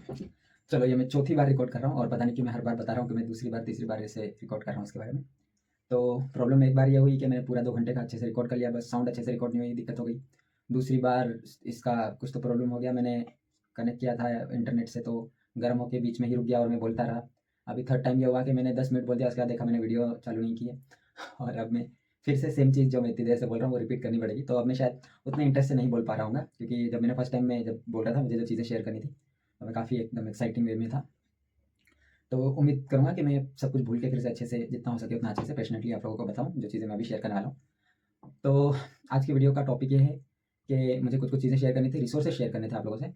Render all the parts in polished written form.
चलो, ये मैं चौथी बार रिकॉर्ड कर रहा हूँ और पता नहीं क्यों मैं हर बार बता रहा हूँ कि मैं दूसरी बार, तीसरी बार ऐसे रिकॉर्ड कर रहा हूँ इसके बारे में। तो प्रॉब्लम एक बार ये हुई कि मैंने पूरा 2 घंटे का अच्छे से रिकॉर्ड कर लिया, बस साउंड अच्छे से रिकॉर्ड नहीं हुई, दिक्कत हो गई। दूसरी बार इसका कुछ तो प्रॉब्लम हो गया, मैंने कनेक्ट किया था इंटरनेट से, तो गर्म होके बीच में ही रुक गया और मैं बोलता रहा। अभी थर्ड टाइम ये हुआ कि मैंने 10 मिनट बोल दिया, उसके बाद देखा मैंने वीडियो चालू नहीं की है और अब मैं फिर से सेम चीज़ जो मैं इतनी देर से बोल रहा हूँ वो रिपीट करनी पड़ेगी। तो अब मैं शायद उतने इंटरेस्ट से नहीं बोल पा रहा हूँगा, क्योंकि जब मैंने फर्स्ट टाइम में जब बोल रहा था, मुझे जो चीज़ें शेयर करनी थी, तो मैं काफ़ी एकदम एक्साइटिंग वे में था। तो उम्मीद करूँगा कि मैं सब कुछ भूल के फिर से अच्छे से, जितना हो सके उतना अच्छे से पैशनेटली आप लोगों को बताऊँ, जो चीज़ें मैं अभी शेयर करने वाला हूँ। तो आज की वीडियो का टॉपिक ये है कि मुझे कुछ-कुछ चीज़ें शेयर करनी थी, रिसोर्सेज़ शेयर करने थे आप लोगों से।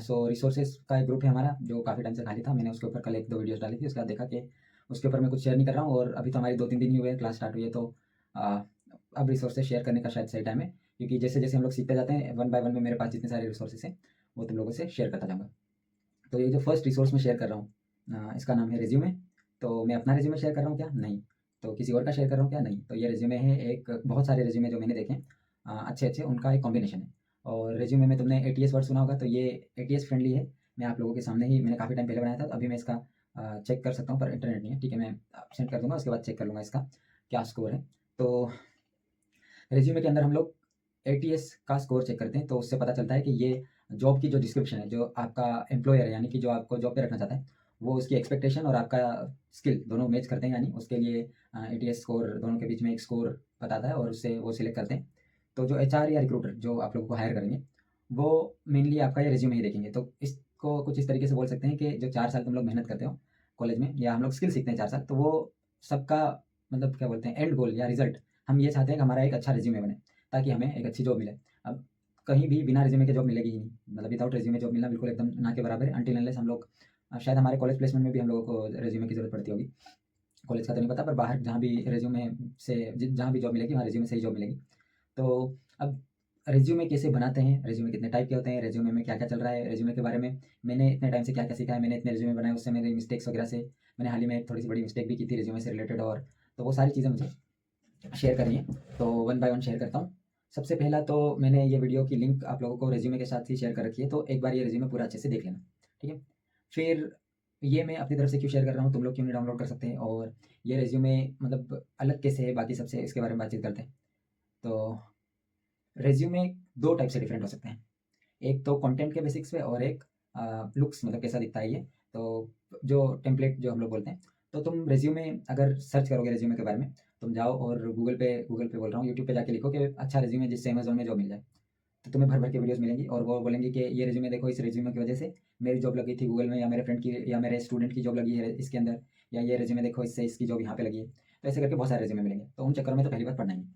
सो रिसोर्सेज़ का एक ग्रुप है हमारा, जो काफ़ी टाइम से खाली था। मैंने उसके ऊपर कल 1-2 वीडियोज़ डाली थी, उसके बाद देखा कि उसके ऊपर मैं कुछ शेयर नहीं कर रहा हूँ और अभी तो हमारी 2-3 दिन ही हुए हैं, क्लास स्टार्ट हुई है, तो अ, अब रिसोर्सेज़ शेयर करने का शायद सही टाइम है, क्योंकि जैसे-जैसे हम लोग सीखते जाते हैं, वन बाय वन में मेरे पास जितने सारे रिसोर्सेज़ हैं, वो तुम लोगों से शेयर करता जाऊँगा। तो ये जो फर्स्ट रिसोर्स मैं शेयर कर रहा हूँ, इसका नाम है रिज्यूमे। तो मैं अपना रिज्यूमे शेयर कर रहा हूँ क्या? नहीं। तो किसी और का शेयर कर रहा हूँ क्या? नहीं। तो ये रिज्यूमे है, एक बहुत सारे रिज्यूमे जो मैंने देखे हैं, अच्छे-अच्छे, उनका एक कॉम्बिनेशन है। और रिज्यूमे में तुमने एटीएस वर्ड सुना होगा, तो ये एटीएस फ्रेंडली है। मैं आप लोगों के सामने ही, मैंने काफ़ी टाइम पहले बनाया था, तो अभी मैं इसका चेक कर सकता हूँ, पर इंटरनेट नहीं है। ठीक है, मैं सेंड कर दूँगा, उसके बाद चेक कर लूँगा इसका क्या स्कोर है। तो रिज्यूमे के अंदर हम लोग एटीएस का स्कोर चेक करते हैं, तो उससे पता चलता है कि ये जॉब की जो डिस्क्रिप्शन है, जो आपका एम्प्लॉयर है, यानी कि जो आपको जॉब पे रखना चाहता है, वो उसकी एक्सपेक्टेशन और आपका स्किल दोनों मैच करते हैं, यानी उसके लिए एटीएस स्कोर दोनों के बीच में एक स्कोर बताता है और उससे वो सिलेक्ट करते हैं। तो जो एचआर या रिक्रूटर जो आप लोगों को हायर करेंगे, वो मेनली आपका ये रिज्यूमे ही देखेंगे। तो इसको कुछ इस तरीके से बोल सकते हैं कि जो 4 साल तुम लोग मेहनत करते हो कॉलेज में, या हम लोग स्किल सीखते हैं 4 साल, तो वो सबका मतलब क्या बोलते हैं, एंड गोल या रिजल्ट, हम ये चाहते हैं कि हमारा एक अच्छा रिज्यूमे बने, ताकि हमें एक अच्छी जॉब मिले। अब कहीं भी बिना रिज्यूमे के जॉब मिलेगी ही नहीं, मतलब विदाउट रिज्यूमे जॉब मिलना बिल्कुल एकदम ना के बराबर है, अनटिल अनलेस हम लोग शायद हमारे कॉलेज प्लेसमेंट में भी हम लोगों को रिज्यूमे की ज़रूरत पड़ती होगी। कॉलेज का तो नहीं पता, पर बाहर जहाँ भी रिज्यूमे से जहाँ भी जॉब मिलेगी, वहाँ रिज्यूमे से ही जॉब मिलेगी। तो अब रिज्यूमे कैसे बनाते हैं, रिज्यूमे कितने टाइप के होते हैं, रिज्यूमे में क्या-क्या चल रहा है, रिज्यूमे के बारे में मैंने इतने टाइम से क्या-क्या सीखा है, मैंने इतने रिज्यूमे बनाए, उससे मेरी मिस्टेक्स वगैरह से मैंने हाल ही में एक थोड़ी-सी बड़ी मिस्टेक भी की थी रिज्यूमे से रिलेटेड, और तो वो सारी चीज़ें मुझे शेयर करनी है। तो वन बाय वन शेयर करता हूँ। सबसे पहला तो मैंने ये वीडियो की लिंक आप लोगों को रिज्यूमे के साथ ही शेयर कर रखी है, तो एक बार ये रिज्यूमे पूरा अच्छे से देख लेना, ठीक है? फिर ये मैं अपनी तरफ से क्यों शेयर कर रहा हूँ, तुम लोग क्यों नहीं डाउनलोड कर सकते हैं, और ये रिज्यूमे मतलब अलग कैसे है बाकी सबसे, इसके बारे में बातचीत करते हैं। तो रिज्यूमे 2 टाइप से डिफरेंट हो सकते हैं। एक तो कंटेंट के बेसिक्स पे, और एक लुक्स, मतलब कैसा दिखता है ये। तो जो टेम्पलेट जो हम लोग बोलते हैं, तो तुम रिज्यूमे अगर सर्च करोगे रिज्यूमे के बारे में, तुम जाओ और गूगल पे बोल रहा हूँ, यूट्यूब पे जाके लिखो कि अच्छा रिज्यूमे जिससे अमेज़न में जॉब मिल जाए। तो तुम्हें भर-भर के वीडियोज़ मिलेंगी और वो बोलेंगे कि ये रिज्यूमे देखो, इस रिज्यूमे की वजह से मेरी जॉब लगी थी गूगल में, या मेरे फ्रेंड की या मेरे स्टूडेंट की जॉब लगी है इसके अंदर, या ये रिज्यूमे देखो, इससे इसकी जॉब यहाँ पे लगी है। तो ऐसे करके बहुत सारे रिज्यूमे मिलेंगे। तो उन चक्करों में तो पहली बात पड़ना ही नहीं।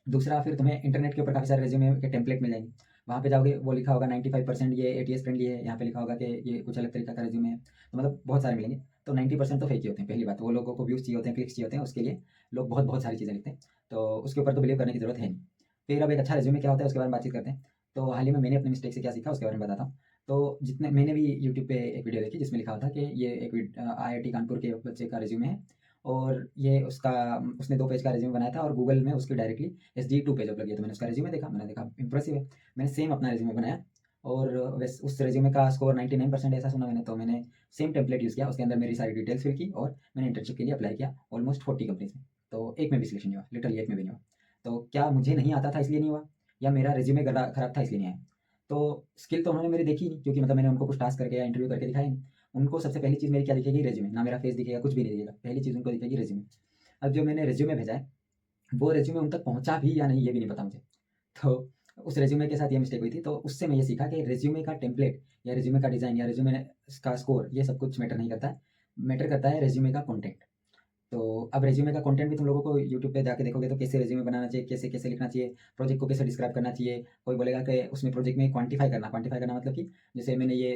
दूसरा, फिर तुम्हें इंटरनेट के ऊपर काफ़ी सारे रिज्यूमे के टेम्पलेट मिल जाएँगे। वहाँ पे जाओगे, वो लिखा होगा 95% ये एटीएस फ्रेंडली है, यहाँ पे लिखा होगा कि ये कुछ अलग तरीका का रिज्यूमे है। तो मतलब बहुत सारे मिलेंगे। तो 90% तो फेक ही होते हैं, पहली बात। वो लोगों को व्यूज़ चाहिए होते हैं, क्लिक्स चाहिए होते हैं, उसके लिए लोग बहुत-बहुत सारी चीज़ें लिखते हैं। तो उसके ऊपर तो बिलीव करने की ज़रूरत है नहीं। फिर अब एक अच्छा रिज्यूमे क्या होता है, उसके बारे में बातचीत करते हैं। तो हाल ही में मैंने अपनी मिस्टेक से क्या सीखा, उसके बारे में बताता हूँ। तो जितने मैंने भी यूट्यूब पे एक वीडियो देखी जिसमें लिखा हुआ था कि ये एक आईआईटी कानपुर के बच्चे का रिज्यूमे है, और ये उसका उसने 2 पेज का रिज्यूमे बनाया था और गूगल में उसकी डायरेक्टली एसजी2 पेज अप लगी है। तो मैंने उसका रिज्यूमे देखा, मैंने देखा इम्प्रेसिव है। मैंने सेम अपना रिज्यूमे बनाया, और वैस उस रिज्यूमे का स्कोर 99% ऐसा सुना मैंने, तो मैंने सेम टेम्पलेट यूज़ किया, उसके अंदर मेरी सारी डिटेल्स फिल की, और मैंने इंटर्नशिप के लिए अप्लाई किया ऑलमोस्ट 40 कंपनीज़ में। तो एक में भी सिलेक्शन नहीं हुआ, लिटरली एक में भी नहीं हुआ। तो क्या मुझे नहीं आता था इसलिए नहीं हुआ, या मेरा रिज्यूमे गड़ा खराब था इसलिए नहीं आया? तो स्किल तो उन्होंने मेरी देखी ही नहीं, क्योंकि मतलब मैंने उनको कुछ टास्क करके या इंटरव्यू करके दिखाया ही नहीं। उनको सबसे पहली चीज़ मेरी क्या दिखेगी, रिज्यूमे। ना मेरा फेस दिखेगा, कुछ भी नहीं दिखेगा। पहली चीज़ उनको दिखेगी रिज्यूमे। अब जो मैंने रिज्यूमे भेजा है, वो रिज्यूमे उन तक पहुँचा भी या नहीं ये भी नहीं पता मुझे। तो उस रिज्यूमे के साथ ये मिस्टेक हुई थी, तो उससे मैं ये सीखा कि रिज्यूमे का टेम्पलेट या रिज्यूमे का डिज़ाइन या रिज्यूमे का स्कोर, ये सब कुछ मैटर नहीं करता है। मैटर करता है रिज्यूमे का कंटेंट। तो अब रिज्यूमे का कंटेंट भी तुम लोगों को यूट्यूब पे जाके देखोगे, तो कैसे रिज्यूमे बनाना चाहिए, कैसे-कैसे लिखना चाहिए, प्रोजेक्ट को कैसे डिस्क्राइब करना चाहिए। कोई बोलेगा कि उसमें प्रोजेक्ट में क्वांटिफ़ाई करना मतलब कि जैसे मैंने ये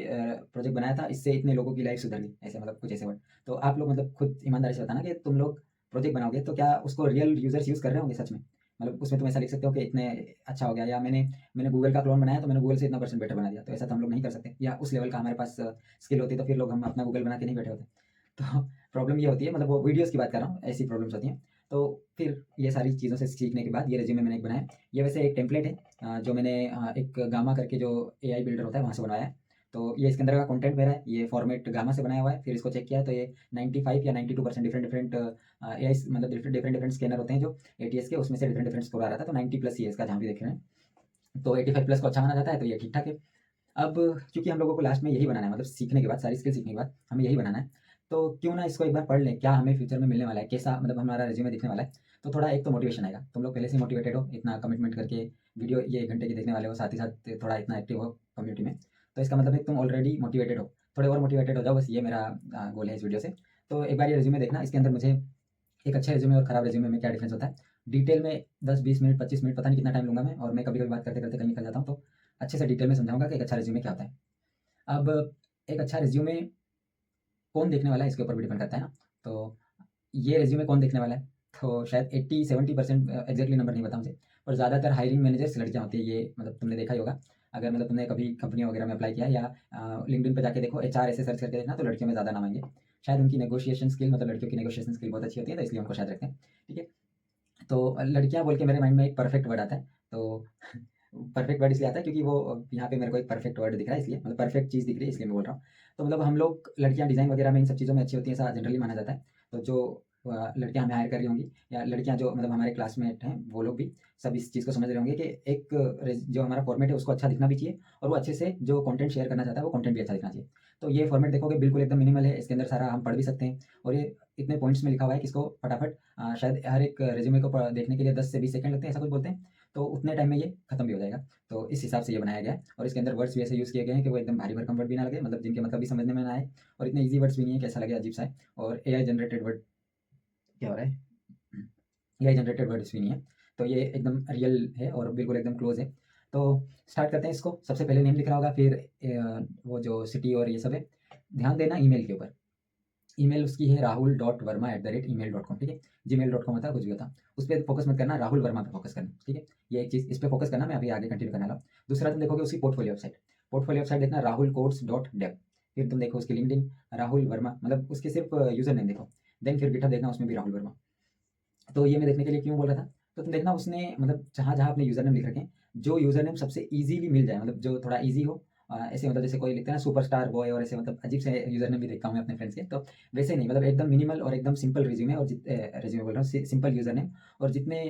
प्रोजेक्ट बनाया था, इससे इतने लोगों की लाइफ़ सुधर गई, ऐसे मतलब कुछ ऐसे वर्ड। तो आप लोग मतलब खुद ईमानदारी से बताना कि तुम लोग प्रोजेक्ट बनाओगे तो क्या उसको रियल यूज़र्स यूज़ कर रहे होंगे सच में? मतलब उसमें तुम ऐसा लिख सकते हो कि इतने अच्छा हो गया, या मैंने गूगल का क्लोन बनाया तो मैंने गूगल से इतना परसेंट बेटर बना दिया। तो ऐसा तो हम लोग नहीं कर सकते, या उस लेवल का हमारे पास स्किल होती तो फिर लोग हम अपना गूगल बना के नहीं बैठे होते। तो प्रॉब्लम ये होती है, मतलब वो वीडियोज़ की बात कर रहा हूँ, ऐसी प्रॉब्लम्स होती हैं। तो फिर ये सारी चीज़ों से सीखने के बाद ये रिज़्यूमे मैंने एक बनाया। ये वैसे एक टेम्पलेट है, जो मैंने एक गामा करके जो एआई बिल्डर होता है वहाँ से बनवाया है। तो ये इसके अंदर का कंटेंट मेरा है, ये फॉर्मेट गामा से बनाया हुआ है। फिर इसको चेक किया है तो ये 95 या 92% डिफरेंट डिफरेंट एआई मतलब डिफरेंट डिफरेंट स्कैनर होते हैं जो एटीएस के, उसमें से डिफरेंट डिफरेंट स्कोर आ रहा था। तो 90 प्लस ये इसका जहाँ भी देख रहे हैं, तो 85 प्लस को अच्छा माना जाता है, तो ये ठीक ठाक है। अब क्योंकि हम लोगों को लास्ट में यही बनाना है, मतलब सीखने के बाद, सारी स्किल सीखने के बाद हमें यही बनाना है, तो क्यों ना इसको एक बार पढ़ लें, क्या हमें फ्यूचर में मिलने वाला है, कैसा मतलब हमारा रिज्यूमे दिखने वाला है। तो थोड़ा एक तो मोटिवेशन आएगा, तुम लोग पहले से मोटिवेटेड हो, इतना कमिटमेंट करके वीडियो ये 1 घंटे की देखने वाले हो, साथ ही साथ थोड़ा इतना एक्टिव हो कम्युनिटी में, तो इसका मतलब है तुम ऑलरेडी मोटिवेटेड हो। थोड़े और मोटिवेटेड हो जाओ, बस ये मेरा गोल है इस वीडियो से। तो एक बार ये रिज्यूमे देखना, इसके अंदर मुझे एक अच्छे रिज्यूमे और खराब रिज्यूमे में क्या डिफरेंस होता है, डिटेल में 10-20 मिनट 25 मिनट पता नहीं कितना टाइम लूँगा मैं, और मैं कभी-कभी बात करते-करते कहीं निकल जाता हूँ, तो अच्छे से डिटेल में समझाऊँगा कि एक अच्छा रिज्यूमे क्या होता है। अब एक अच्छा रिज्यूमे कौन देखने वाला है इसके ऊपर भी डिपेंड करता है ना। तो ये रिज्यूमे कौन देखने वाला है, तो शायद 80-70% एग्जैक्टली नंबर नहीं पता मुझे, पर ज़्यादातर हायरिंग मैनेजर्स लड़कियाँ होती है, ये मतलब तुमने देखा ही होगा। अगर मतलब तुमने कभी कंपनी वगैरह में अप्लाई किया है, या लिंक्डइन पे जाके देखो, एचआर ऐसे सर्च करके देखना, तो लड़कियों में ज़्यादा नाम आएंगे। शायद उनकी नेगोशिएशन स्किल, मतलब लड़कियों की नेगोशिएशन स्किल बहुत अच्छी होती है, तो इसलिए उनको शायद रखते हैं। ठीक है, तो लड़कियाँ बोल के मेरे माइंड में एक परफेक्ट वर्ड आता है, तो परफेक्ट वर्ड इसलिए आता है क्योंकि वो यहाँ पे मेरे को एक परफेक्ट वर्ड दिख रहा है, इसलिए मतलब परफेक्ट चीज़ दिख रही है, इसलिए मैं बोल रहा हूँ। तो मतलब हम लोग लड़कियाँ डिज़ाइन वगैरह में इन सब चीज़ों में अच्छी होती हैं, ऐसा जनरली माना जाता है। तो जो लड़कियाँ हमें हायर कर रही होंगी, या लड़कियाँ जो मतलब हमारे क्लासमेट हैं, वो लोग भी सब इस चीज़ को समझ रहे होंगे कि एक जो हमारा फॉर्मेट है उसको अच्छा दिखना भी चाहिए, और वो अच्छे से जो कंटेंट शेयर करना चाहता है वो कंटेंट भी अच्छा दिखना चाहिए। तो ये फॉर्मेट देखोगे बिल्कुल एकदम मिनिमल है, इसके अंदर सारा हम पढ़ भी सकते हैं, और ये इतने पॉइंट्स में लिखा हुआ है कि इसको फटाफट शायद हर एक रिज्यूमे को देखने के लिए 10 से 20 सेकंड लगते हैं, ऐसा कुछ बोलते हैं। तो उतने टाइम में ये खत्म भी हो जाएगा। तो इस हिसाब से ये बनाया गया है, और इसके अंदर वर्ड्स भी ऐसे यूज़ किए गए हैं कि वो एकदम भारी भरकम वर्ड भी ना लगे, मतलब जिनके मतलब भी समझने में ना आए, और इतने ईजी वर्ड्स भी नहीं है कि ऐसा लगे अजीब सा है। और एआई जनरेटेड वर्ड क्या हो रहा है, एआई जनरेटेड वर्ड्स भी नहीं है, तो ये एकदम रियल है और बिल्कुल एकदम क्लोज है। तो स्टार्ट करते हैं इसको। सबसे पहले नेम लिख रहा होगा, फिर वो जो सिटी और ये सब है। ध्यान देना ईमेल के ऊपर, ईमेल उसकी है rahul.verma@email.com, ठीक है। gmail.com होता है, कुछ भी होता है, उस पर फोकस मत करना, राहुल वर्मा पे फोकस करना, ठीक है। ये एक चीज़, इस पे फोकस करना, मैं अभी आगे कंटिन्यू करने वाला हूँ। दूसरा तुम देखोगे उसकी पोर्टफोलियो वेबसाइट, पोर्टफोलियो वेबसाइट देखना rahulcodes.dev। फिर तुम देखो उसकी लिंक्डइन राहुल वर्मा, मतलब उसके सिर्फ यूजर नेम देखो। देन फिर गिटहब देखना, उसमें भी राहुल वर्मा। तो ये मैं देखने के लिए क्यों बोल रहा था, तो तुम देखना उसने मतलब जहाँ-जहाँ अपने यूज़र नेम लिख रखे हैं, जो यूज़र नेम सबसे ईज़िली मिल जाए, मतलब जो थोड़ा ईज़ी हो, ऐसे मतलब जैसे कोई लिखता है ना सुपरस्टार बॉय, और ऐसे मतलब अजीब से यूज़र नेम भी देखता हूँ मैं अपने फ्रेंड्स के, तो वैसे नहीं, मतलब एकदम मिनिमल और एकदम सिंपल रिज़्यूमे, और रिज़्यूमे बोल रहा हूँ, सिंपल यूज़र नेम, और जितने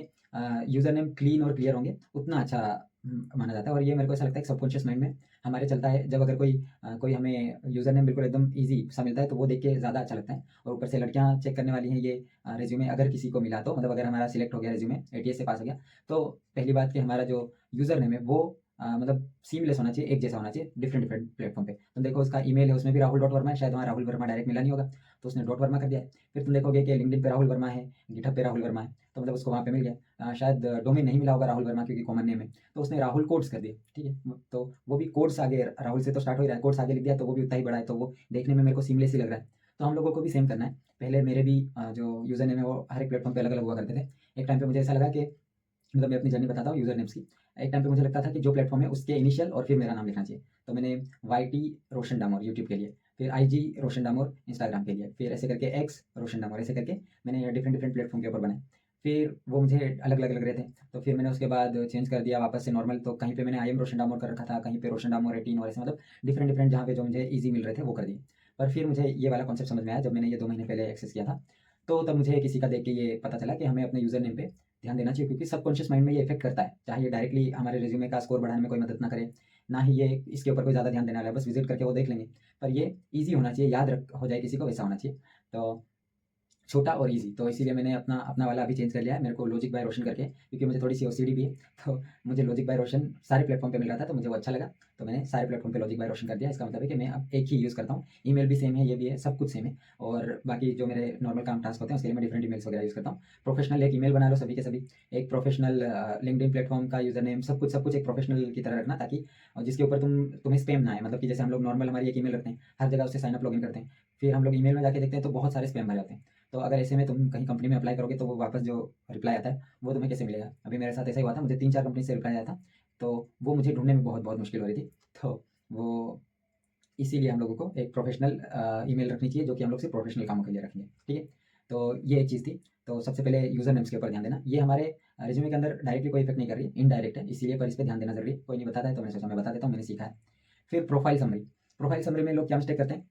यूज़र नेम क्लीन और क्लियर होंगे उतना अच्छा माना जाता है। और ये मेरे को ऐसा लगता है कि सबकॉन्शियस माइंड में हमारे चलता है, जब अगर कोई हमें यूज़र नेम बिल्कुल एकदम ईज़ी सा मिलता है, तो वो देख के ज़्यादा अच्छा लगता है। और ऊपर से लड़कियाँ चेक करने वाली हैं ये रिज्यूमे, अगर किसी को मिला तो, मतलब अगर हमारा सिलेक्ट हो गया रिज्यूमे, एटीएस से पास हो गया, तो पहली बात कि हमारा जो यूज़र नेम है वो मतलब सीमलेस होना चाहिए, एक जैसा होना चाहिए डिफरेंट डिफरेंट प्लेटफॉर्म पे। तुम देखो उसका ईमेल है, उसमें भी राहुल डॉट वर्मा है, शायद वहाँ राहुल वर्मा डायरेक्ट मिला नहीं होगा, तो उसने डॉट वर्मा कर दिया है। फिर तुम देखोगे कि लिंक्डइन पे राहुल वर्मा है, गिटहब पे राहुल वर्मा है, तो मतलब उसको वहाँ पे मिल गया। शायद डोमेन नहीं मिला होगा राहुल वर्मा, क्योंकि कॉमन नेम है, तो उसने राहुल कोड्स कर दिया, ठीक है। तो वो भी कोड्स आगे, राहुल से तो स्टार्ट हो ही रहा है, कोड्स आगे लिख दिया, तो वो भी उतना ही बड़ा है, तो वो देखने में मेरे को सीमलेस ही लग रहा है। तो हम लोगों को भी सेम करना है। पहले मेरे भी जो यूज़र नेम है वो हर एक प्लेटफॉर्म पे अलग अलग हुआ करते थे। एक टाइम पे मुझे ऐसा लगा कि, मतलब मैं अपनी जर्नी बताता हूँ यूज़र नेम्स की। एक टाइम पे मुझे लगता था कि जो प्लेटफॉर्म है उसके इनिशियल और फिर मेरा नाम लिखना चाहिए। तो मैंने वाईटी रोशन डामोर यूट्यूब के लिए, फिर आईजी रोशन डामोर इंस्टाग्राम के लिए, फिर ऐसे करके एक्स रोशन डामोर, ऐसे करके मैंने डिफरेंट डिफरेंट प्लेटफॉर्म के ऊपर बनाए। फिर वो मुझे अलग अलग लग रहे थे, तो फिर मैंने उसके बाद चेंज कर दिया वापस से नॉर्मल। तो कहीं पे मैंने आई एम रोशन डामोर कर रखा था, कहीं पे रोशन डामोर 18, और ऐसे मतलब डिफरेंट डिफरेंट जहाँ पे जो मुझे ईजी मिल रहे थे वो कर दिए। पर फिर मुझे ये वाला कॉन्सेप्ट समझ में आया जब मैंने ये 2 महीने पहले एक्सेस किया था। तो तब मुझे किसी का देख के ये पता चला कि हमें अपने यूज़र नेम पे ध्यान देना चाहिए, क्योंकि सबकॉन्शियस माइंड में ये इफेक्ट करता है। चाहे ये डायरेक्टली हमारे रिज्यूमे का स्कोर बढ़ाने में कोई मदद ना करे, ना ही ये इसके ऊपर कोई ज़्यादा ध्यान देने वाला है, बस विजिट करके वो देख लेंगे। पर ये ईज़ी होना चाहिए, याद रख हो जाए किसी को, वैसा होना चाहिए। तो छोटा और ईज़ी, तो इसीलिए मैंने अपना अपना वाला अभी चेंज कर लिया है। मेरे को लॉजिक बाय रोशन करके, क्योंकि मुझे थोड़ी-सी ओसीडी भी है, तो मुझे लॉजिक बाय रोशन सारे प्लेटफ़ॉर्म पे मिल रहा था, तो मुझे वो अच्छा लगा। तो मैंने सारे प्लेटफ़ॉर्म पे लॉजिक बाय रोशन कर दिया। इसका मतलब है कि मैं अब एक ही यूज़ करता हूँ। ईमेल भी सेम है, ये भी है, सब कुछ सेम है। और बाकी जो मेरे नॉर्मल काम टास्क होते हैं, उसके लिए मैं डिफरेंट ईमेल्स वगैरह यूज़ करता हूँ। प्रोफेशनल एक ईमेल बना लो सभी के सभी, एक प्रोफेशनल लिंक्डइन प्लेटफ़ॉर्म का यूज़र नेम, सब कुछ एक प्रोफेशनल की तरह रखना, ताकि जिसके ऊपर तुम्हें स्पैम ना आए। मतलब कि जैसे हम लोग नॉर्मल हमारी एक ईमेल रखते हैं, हर जगह उससे साइन अप लॉगिन करते हैं, फिर हम लोग ईमेल में जाके देखते हैं तो बहुत सारे स्पैम भरे होते हैं। तो अगर ऐसे में तुम कहीं कंपनी में अप्लाई करोगे, तो वो वापस जो रिप्लाई आता है वो तुम्हें कैसे मिलेगा? अभी मेरे साथ ऐसा ही हुआ था, मुझे 3-4 कंपनी से रिप्लाई आया था, तो वो मुझे ढूँढने में बहुत मुश्किल हो रही थी। तो वो इसीलिए हम लोगों को एक प्रोफेशनल ईमेल रखनी चाहिए, जो कि हम लोग सिर्फ प्रोफेशनल कामों के लिए रखेंगे, ठीक है? तो ये एक चीज़ थी। तो सबसे पहले यूज़र नेम्स के ऊपर ध्यान देना। ये हमारे रिज़्यूमे के अंदर डायरेक्टली कोई इफ़ेक्ट नहीं कर रही है, इनडायरेक्ट है, इसीलिए पर इस पे ध्यान देना ज़रूरी है। कोई नहीं बताता है तो मैंने सोचा मैं बता देता हूँ, मैंने सीखा है। फिर प्रोफाइल समरी। प्रोफाइल समरी में लोग क्या मिस्टेक करते हैं,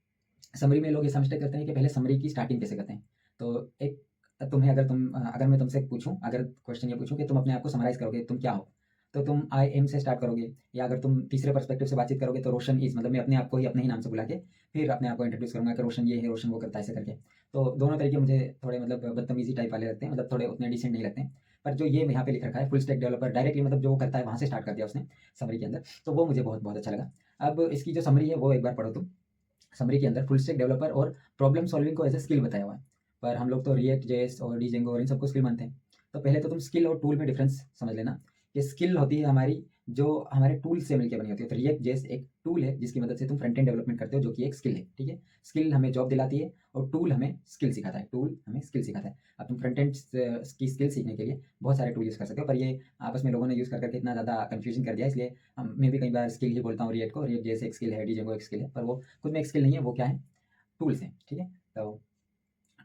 समरी में लोग ऐसा मिस्टेक करते हैं कि पहले समरी की स्टार्टिंग कैसे करते हैं। तो एक तुम्हें अगर मैं तुमसे पूछूं, अगर क्वेश्चन ये पूछूं कि तुम अपने आप को समराइज करोगे, तुम क्या हो, तो तुम आई एम से स्टार्ट करोगे, या अगर तुम तीसरे पर्सपेक्टिव से बातचीत करोगे तो रोशन इज, मतलब मैं अपने आप को ही अपने ही नाम से बुला के फिर अपने आप को इंट्रोड्यूस करूंगा कि रोशन ये है, रोशन वो करता है, ऐसे करके। तो दोनों तरीके मुझे थोड़े मतलब बदतमीजी टाइप वाले लगते हैं, मतलब थोड़े उतने डिसेंट नहीं लगते हैं। पर जो ये यहाँ पे लिख रखा है फुल स्टैक डेवलपर, डायरेक्टली मतलब जो वो करता है वहाँ से स्टार्ट कर दिया उसने समरी के अंदर, तो वो मुझे बहुत बहुत अच्छा लगा। अब इसकी जो समरी है वो एक बार पढ़ो तुम। समरी के अंदर फुल स्टैक डेवलपर और प्रॉब्लम सॉल्विंग को एज ए स्किल बताया हुआ है, पर हम लोग तो रिएक्ट जेएस और डीजेंगो और इन सबको स्किल मानते हैं। तो पहले तो तुम स्किल और टूल में डिफरेंस समझ लेना कि स्किल होती है हमारी जो हमारे टूल से मिलकर बनी होती है। तो रिएक्ट जेएस एक टूल है जिसकी मदद से तुम फ्रंट एंड डेवलपमेंट करते हो, जो कि एक स्किल है, ठीक है। स्किल हमें जॉब दिलाती है और टूल हमें स्किल सिखाता है, टूल हमें स्किल सिखाता है। अब तुम फ्रंट एंड की स्किल सीखने के लिए बहुत सारे टूल यूज़ कर सकते हो, पर ये आपस में लोगों ने यूज़ कर करके इतना ज़्यादा कन्फ्यूजन कर दिया, इसलिए मैं भी कई बार स्किल ही बोलता हूँ रिएक्ट को। रिएक्ट जेएस एक स्किल है, डीजेंगो एक स्किल है, पर वो खुद में एक स्किल नहीं है, वो क्या है, टूल्स हैं, ठीक है। तो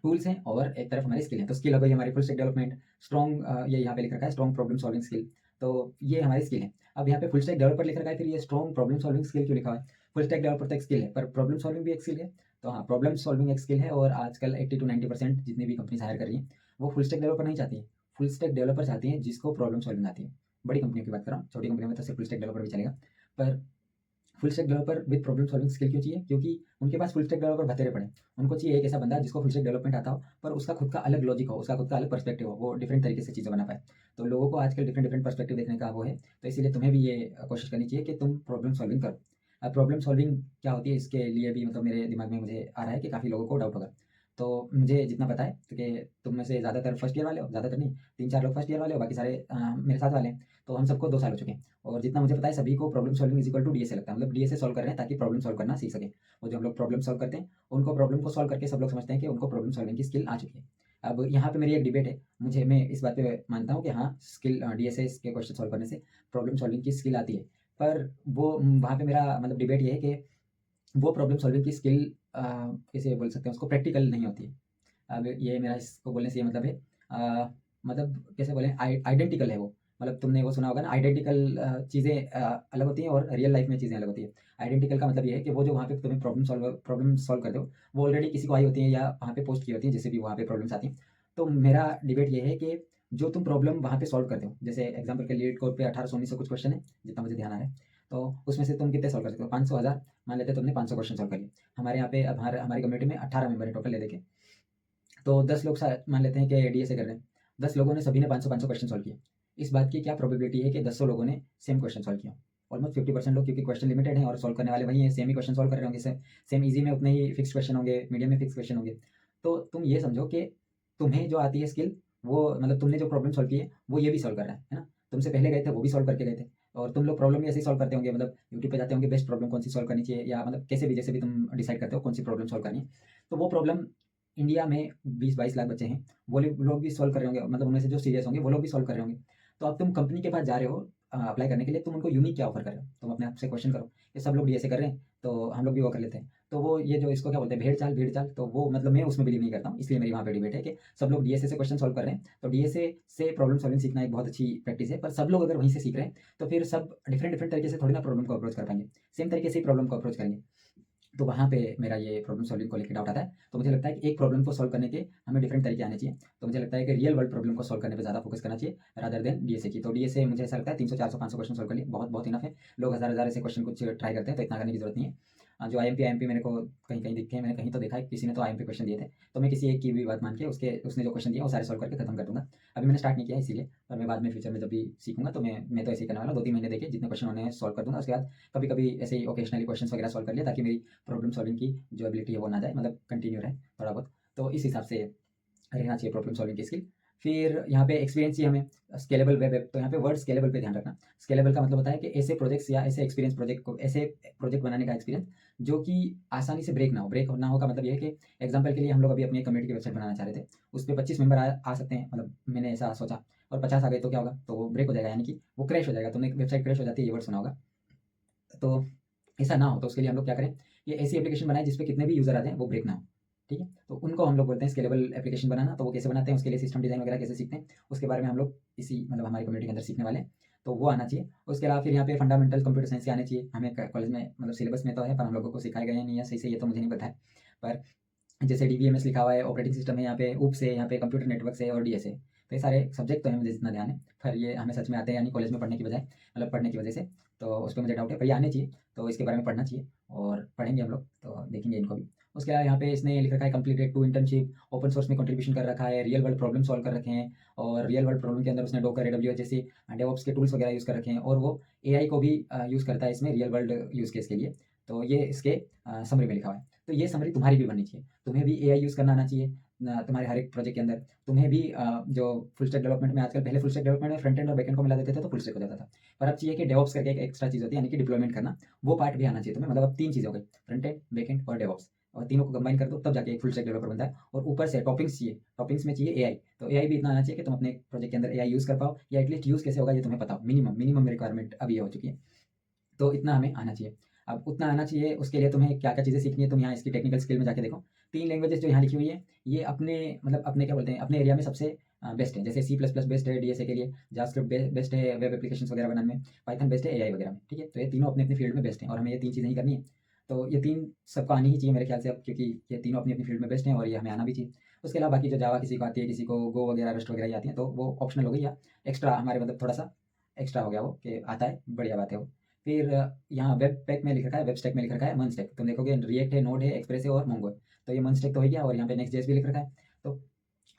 टूल्स हैं और एक तरफ हमारी स्किल है। तो स्किल हो गई हमारी फुल स्टैक डेवलपमेंट, स्ट्रॉन्ग, ये यहाँ पे लिख रखा है स्ट्रॉन्ग प्रॉब्लम सॉल्विंग स्किल, तो ये हमारी स्किल है। अब यहाँ पे फुल स्टैक डेवलपर लिख रखा है, फिर ये स्ट्रॉन्ग प्रॉब्लम सॉल्विंग स्किल क्यों लिखा हुआ है? फुल स्टैक डेवलपर तो एक स्किल है, पर प्रॉब्लम सॉल्विंग भी एक स्किल है। तो हाँ, प्रॉब्लम सॉल्विंग एक स्किल है, और आजकल 80 to 90% जितनी भी कंपनीज हायर कर रही हैं वो फुल स्टैक डेवलपर नहीं चाहती है, फुल स्टैक डेवलपर चाहती हैं जिसको प्रॉब्लम सॉल्विंग आती है। बड़ी कंपनियों की बात कर रहा हूँ, छोटी कंपनियों में तो सिर्फ फुल स्टैक डेवलपर भी चलेगा, पर full stack developer with problem solving skill क्यों चाहिए? क्योंकि उनके पास फुल स्टैक डेवलपर बतेरे पड़े, उनको चाहिए एक ऐसा बंदा जिसको फुल स्टैक डेवलपमेंट आता हो, पर उसका खुद का अलग लॉजिक हो, उसका खुद का अलग पर्सपेक्टिव हो, वो डिफरेंट तरीके से चीज़ें बना पाए। तो लोगों को आजकल डिफरेंट डिफरेंट पर्सपेक्टिव देखने का वो है, तो इसीलिए तुम्हें भी ये कोशिश करनी चाहिए कि तुम प्रॉब्लम सॉल्विंग करो। अब प्रॉब्लम सॉल्विंग क्या होती है, इसके लिए भी मतलब मेरे दिमाग में मुझे आ रहा है कि काफ़ी लोगों को डाउट होगा। तो मुझे जितना पता है तो कि तुम में से ज़्यादातर फर्स्ट ईयर वाले हो, ज़्यादातर नहीं, 3-4 लोग फर्स्ट ईयर वाले हो, बाकी सारे मेरे साथ वाले हैं। तो हम सबको 2 साल हो चुके हैं, और जितना मुझे पता है सभी को problem solving is equal to DSA लगता है, मतलब डीएसए सॉल्व कर रहे हैं ताकि प्रॉब्लम सॉल्व करना सीख सके। और जो हम लोग प्रॉब्लम सॉल्व करते हैं उनको प्रॉब्लम को सॉल्व करके सब लोग समझते हैं कि उनको प्रॉब्लम सॉल्विंग की स्किल आ चुकी है। अब यहाँ पे मेरी एक डिबेट है, मैं इस बात पे मानता हूँ कि हाँ, स्किल डीएसए के क्वेश्चन सॉल्व करने से प्रॉब्लम सॉल्विंग की स्किल आती है, पर वो वहाँ पे मेरा मतलब डिबेट ये है कि वो प्रॉब्लम सॉल्विंग की स्किल कैसे बोल सकते हैं उसको, प्रैक्टिकल नहीं होती है। अब ये मेरा इसको बोलने से ये मतलब है, मतलब कैसे बोलें, आइडेंटिकल है वो, मतलब तुमने वो सुना होगा ना, आइडेंटिकल चीज़ें अलग होती हैं और रियल लाइफ में चीज़ें अलग होती है। आइडेंटिकल का मतलब ये है कि वो जो वहाँ पे तुम्हें प्रॉब्लम सॉल्व करते हो वो ऑलरेडी किसी को आई होती है या वहाँ पे पोस्ट की होती है, जैसे भी वहाँ पे प्रॉब्लम्स आती हैं। तो मेरा डिबेट ये है कि जो तुम प्रॉब्लम वहाँ पे सॉल्व करते हो, जैसे एग्जाम्पल के लीड कोड पे 1800-1900 कुछ क्वेश्चन है, जितना मुझे ध्यान आ रहा है, तो उसमें से तुम कितने सॉल्व कर सकते हो? 500, 1000, मान लेते हैं तुमने 500 क्वेश्चन सॉल्व कर लिए। हमारे यहाँ पे अब हमारी कम्युनिटी में 18 मेंबर है टोटल ले देके, तो 10 लोग मान लेते हैं कि डीएसए कर रहे हैं, 10 लोगों ने सभी ने 500-500 क्वेश्चन सॉल्व किए। इस बात की क्या प्रोबेबिलिटी है कि 10 लोगों ने सेम क्वेश्चन सॉल्व किया? ऑलमोस्ट 50% लोग, क्योंकि क्वेश्चन लिमिटेड है और सॉल्व करने वाले वही हैं, सेम ही क्वेश्चन सॉल्व कर रहे होंगे, सेम ईजी में उतने ही फिक्स क्वेश्चन होंगे, मीडियम में फिक्स क्वेश्चन होंगे। तो तुम ये समझो कि तुम्हें जो आती है स्किल, वो मतलब तुमने जो प्रॉब्लम सॉल्व की है वो ये भी सॉल्व कर रहा है ना? तुमसे पहले गए थे वो भी सॉल्व करके गए थे, और तुम लोग प्रॉब्लम भी ऐसे ही सॉल्व करते होंगे, मतलब यूट्यूब पे जाते होंगे बेस्ट प्रॉब्लम कौन सी सॉल्व करनी चाहिए, या मतलब कैसे भी जैसे भी तुम डिसाइड करते हो कौन सी प्रॉब्लम सॉल्व करनी है। तो वो प्रॉब्लम इंडिया में 20-22 लाख बच्चे हैं, वो लोग भी सॉल्व कर रहे होंगे, मतलब उनमें से जो सीरियस होंगे वो लोग भी सॉल्व कर रहे होंगे। तो अब तुम कंपनी के पास जा रहे हो अप्लाई करने के लिए, तुम उनको यूनिक क्या ऑफर कर रहे हो? तुम अपने आप से क्वेश्चन करो कि सब लोग डीएसए कर रहे हैं तो हम लोग भी वो कर लेते हैं। तो वो ये जो इसको क्या बोलते हैं, भेड़ चाल, तो वो मतलब मैं उसमें बिलीव नहीं करता हूँ, इसलिए मेरी वहाँ पे डिबेट है कि सब लोग डीएसए से क्वेश्चन सॉल्व कर रहे हैं, तो डीएसए से प्रॉब्लम सॉल्विंग सीखना एक बहुत अच्छी प्रैक्टिस है, पर सब लोग अगर वहीं से सीख रहे हैं तो फिर सब डिफरेंट डिफरेंट तरीके से थोड़ी ना प्रॉब्लम को अप्रोच कर पाएंगे, सेम तरीके से ही प्रॉब्लम को अप्रोच करेंगे। तो वहाँ पे मेरा ये प्रॉब्लम सॉल्विंग को लेकर डाउट आता है। तो मुझे लगता है कि एक प्रॉब्लम को सॉल्व करने के हमें डिफरेंट तरीके आने चाहिए। तो मुझे लगता है कि रियल वर्ल्ड प्रॉब्लम को सॉल्व करने पे ज़्यादा फोकस करना चाहिए रादर देन डीएसए की। तो डीएसए मुझे ऐसा लगता है 300, 400, 500 क्वेश्चन सॉल्व कर लिए बहुत बहुत इनफ है। लोग हज़ार ऐसे क्वेश्चन कुछ ट्राई करते हैं, तो इतना करने की जरूरत नहीं है। जो आईएमपी मेरे को कहीं कहीं दिखे हैं, मैंने कहीं तो देखा है किसी ने तो आईएमपी क्वेश्चन दिए थे, तो मैं किसी एक की भी बात मान के उसने जो क्वेश्चन दिया वो सारे सॉल्व करके खत्म कर दूंगा। अभी मैंने स्टार्ट नहीं किया इसीलिए, और मैं बाद में फ्यूचर में जब भी सीखूंगा तो मैं तो ऐसे ही करने वाला हूँ, 2-3 महीने देखे जितने क्वेश्चन उन्हें सॉल्व कर दूंगा, उसके बाद कभी कभी ऐसे ही ओकेशनली क्वेश्चन वगैरह सॉल्व कर लिया, ताकि मेरी प्रॉब्लम सॉल्विंग की जो एबिलिटी है वो ना जाए, मतलब कंटिन्यू रहे थोड़ा बहुत। तो इस हिसाब से रहना चाहिए प्रॉब्लम सॉल्विंग की स्किल। फिर यहाँ पे एक्सपीरियंस चाहिए हमें, स्केलेबल वेब ऐप, तो यहाँ पे वर्ड स्केलेबल पे ध्यान रखना। स्केलेबल का मतलब होता है कि ऐसे प्रोजेक्ट्स या ऐसे एक्सपीरियंस प्रोजेक्ट को, ऐसे प्रोजेक्ट बनाने का एक्सपीरियंस जो कि आसानी से ब्रेक ना हो का मतलब ये है कि एग्जाम्पल के लिए हम लोग अभी अपनी कम्युनिटी की वेबसाइट बनाना चाह रहे थे, उस पर 25 मेंबर आ सकते हैं, मतलब मैंने ऐसा सोचा, और 50 आ गए तो क्या होगा, तो वो ब्रेक हो जाएगा, यानी कि वो क्रैश हो जाएगा। तुमने वेबसाइट क्रैश हो जाती है ये वर्ड सुना होगा, तो ऐसा ना हो तो उसके लिए हम लोग क्या करें, ये ऐसी एप्लीकेशन बनाए जिसपे कितने भी यूजर आ जाए वो ब्रेक ना हो, ठीक है। तो उनको हम लोग बोलते हैं स्केलेबल एप्लीकेशन बनाना। तो वो कैसे बनाते हैं, उसके लिए सिस्टम डिजाइन वगैरह कैसे सीखते हैं, उसके बारे में हम लोग इसी मतलब हमारी कम्युनिटी के अंदर सीखने वाले हैं। तो वो आना चाहिए। उसके अलावा फिर यहाँ पे फंडामेंटल कंप्यूटर साइंस के आने चाहिए। हमें कॉलेज में मतलब सिलेबस में तो है, पर हम लोगों को सिखाया गया नहीं है सही से, ये तो मुझे नहीं पता है। पर जैसे डीबीएमएस लिखा हुआ है, ऑपरेटिंग सिस्टम है, यहाँ पे UPS है, यहाँ पे कंप्यूटर नेटवर्क है और डीएस है। तो ये सारे सब्जेक्ट तो हैं, मुझे जितना ध्यान है, पर ये हमें सच में आते हैं यानी कॉलेज में पढ़ने की बजाय, मतलब पढ़ने की वजह से। तो उस पर मुझे डाउट है, पर ये आने चाहिए, तो इसके बारे में पढ़ना चाहिए और पढ़ेंगे हम लोग, तो देखेंगे इनको भी। उसके अलावा यहाँ पे इसने लिख रखा है कंप्लीटेड 2 इंटर्नशिप, ओपन सोर्स में कंट्रीब्यूशन कर रखा है, रियल वर्ल्ड प्रॉब्लम सॉल्व कर रखे हैं, और रियल वर्ल्ड प्रॉब्लम के अंदर उसने डोकर, AWS जैसे डेवऑप्स के टूल्स वगैरह यूज़ कर रखे हैं, और वो एआई को भी यूज़ करता है इसमें रियल वर्ल्ड यूज़ केस के लिए। तो ये इसके समरी में लिखा हुआ है। तो ये समरी तुम्हारी भी बननी चाहिए, तुम्हें भी एआई यूज़ करना आना चाहिए तुम्हारे हर एक प्रोजेक्ट के अंदर। तुम्हें भी जो फुल स्टैक डेवलपमेंट में आजकल, पहले फुल स्टैक डेवलपमेंट में फ्रंट एंड और बैक एंड को मिला देते थे तो फुल स्टैक हो जाता था, पर अब चाहिए कि डेवऑप्स करके एक एक्स्ट्रा चीज़ होती है, यानी कि डिप्लॉयमेंट करना, वो पार्ट भी आना चाहिए तुम्हें। मतलब अब 3 चीज़ें हो गई, फ्रंट एंड, बैक एंड और डेवऑप्स, और तीनों को कंबाइन कर दो तब जाके एक फुल स्टैक डेवलपर बनता है। और ऊपर से टॉपिंग्स चाहिए, टॉपिंग्स में चाहिए एआई, तो एआई भी इतना आना चाहिए कि तुम अपने प्रोजेक्ट के अंदर एआई यूज़ कर पाओ, या एटलीस्ट यूज़ कैसे होगा ये तुम्हें पता हो। मिनिमम मिनिमम रिक्वायरमेंट अब ये हो चुकी है, तो इतना हमें आना चाहिए। अब उतना आना चाहिए, उसके लिए तुम्हें क्या-क्या चीज़ें सीखनी है, तुम यहाँ इसकी टेक्निकल स्किल में जाके देखो। 3 लैंग्वेजेज़ जो यहाँ लिखी हुई है, ये अपने मतलब अपने क्या बोलते हैं, अपने एरिया में सबसे बेस्ट है। जैसे C++ बेस्ट है डीएसए के लिए, जावास्क्रिप्ट बेस्ट है वेब एप्लीकेशंस वगैरह बनाने में, पाइथन बेस्ट है एआई वगैरह में, ठीक है? तो ये तीनों अपने-अपने फील्ड में बेस्ट हैं और हमें ये 3 चीज़ें ही करनी है। तो ये 3 सबको आनी ही चाहिए मेरे ख्याल से अब, क्योंकि ये तीनों अपनी-अपनी फील्ड में बेस्ट हैं और ये हमें आना भी चाहिए। उसके अलावा बाकी जो जावा किसी को आती है, किसी को गो वगैरह, रस्ट वगैरह ही आती है, तो वो ऑप्शनल हो गई, या एक्स्ट्रा हमारे मतलब थोड़ा-सा एक्स्ट्रा हो गया वो कि आता है, बढ़िया बात है वो। फिर यहाँ वेब पैक में लिख रखा है, वेब स्टैक में लिख रखा है मन स्टैक। तुम देखोगे रिएक्ट है, नोड है, एक्सप्रेस है और मोंगो है। तो ये मन स्टैक तो हो गया, और यहाँ पे नेक्स्ट जेएस भी लिख रखा है। तो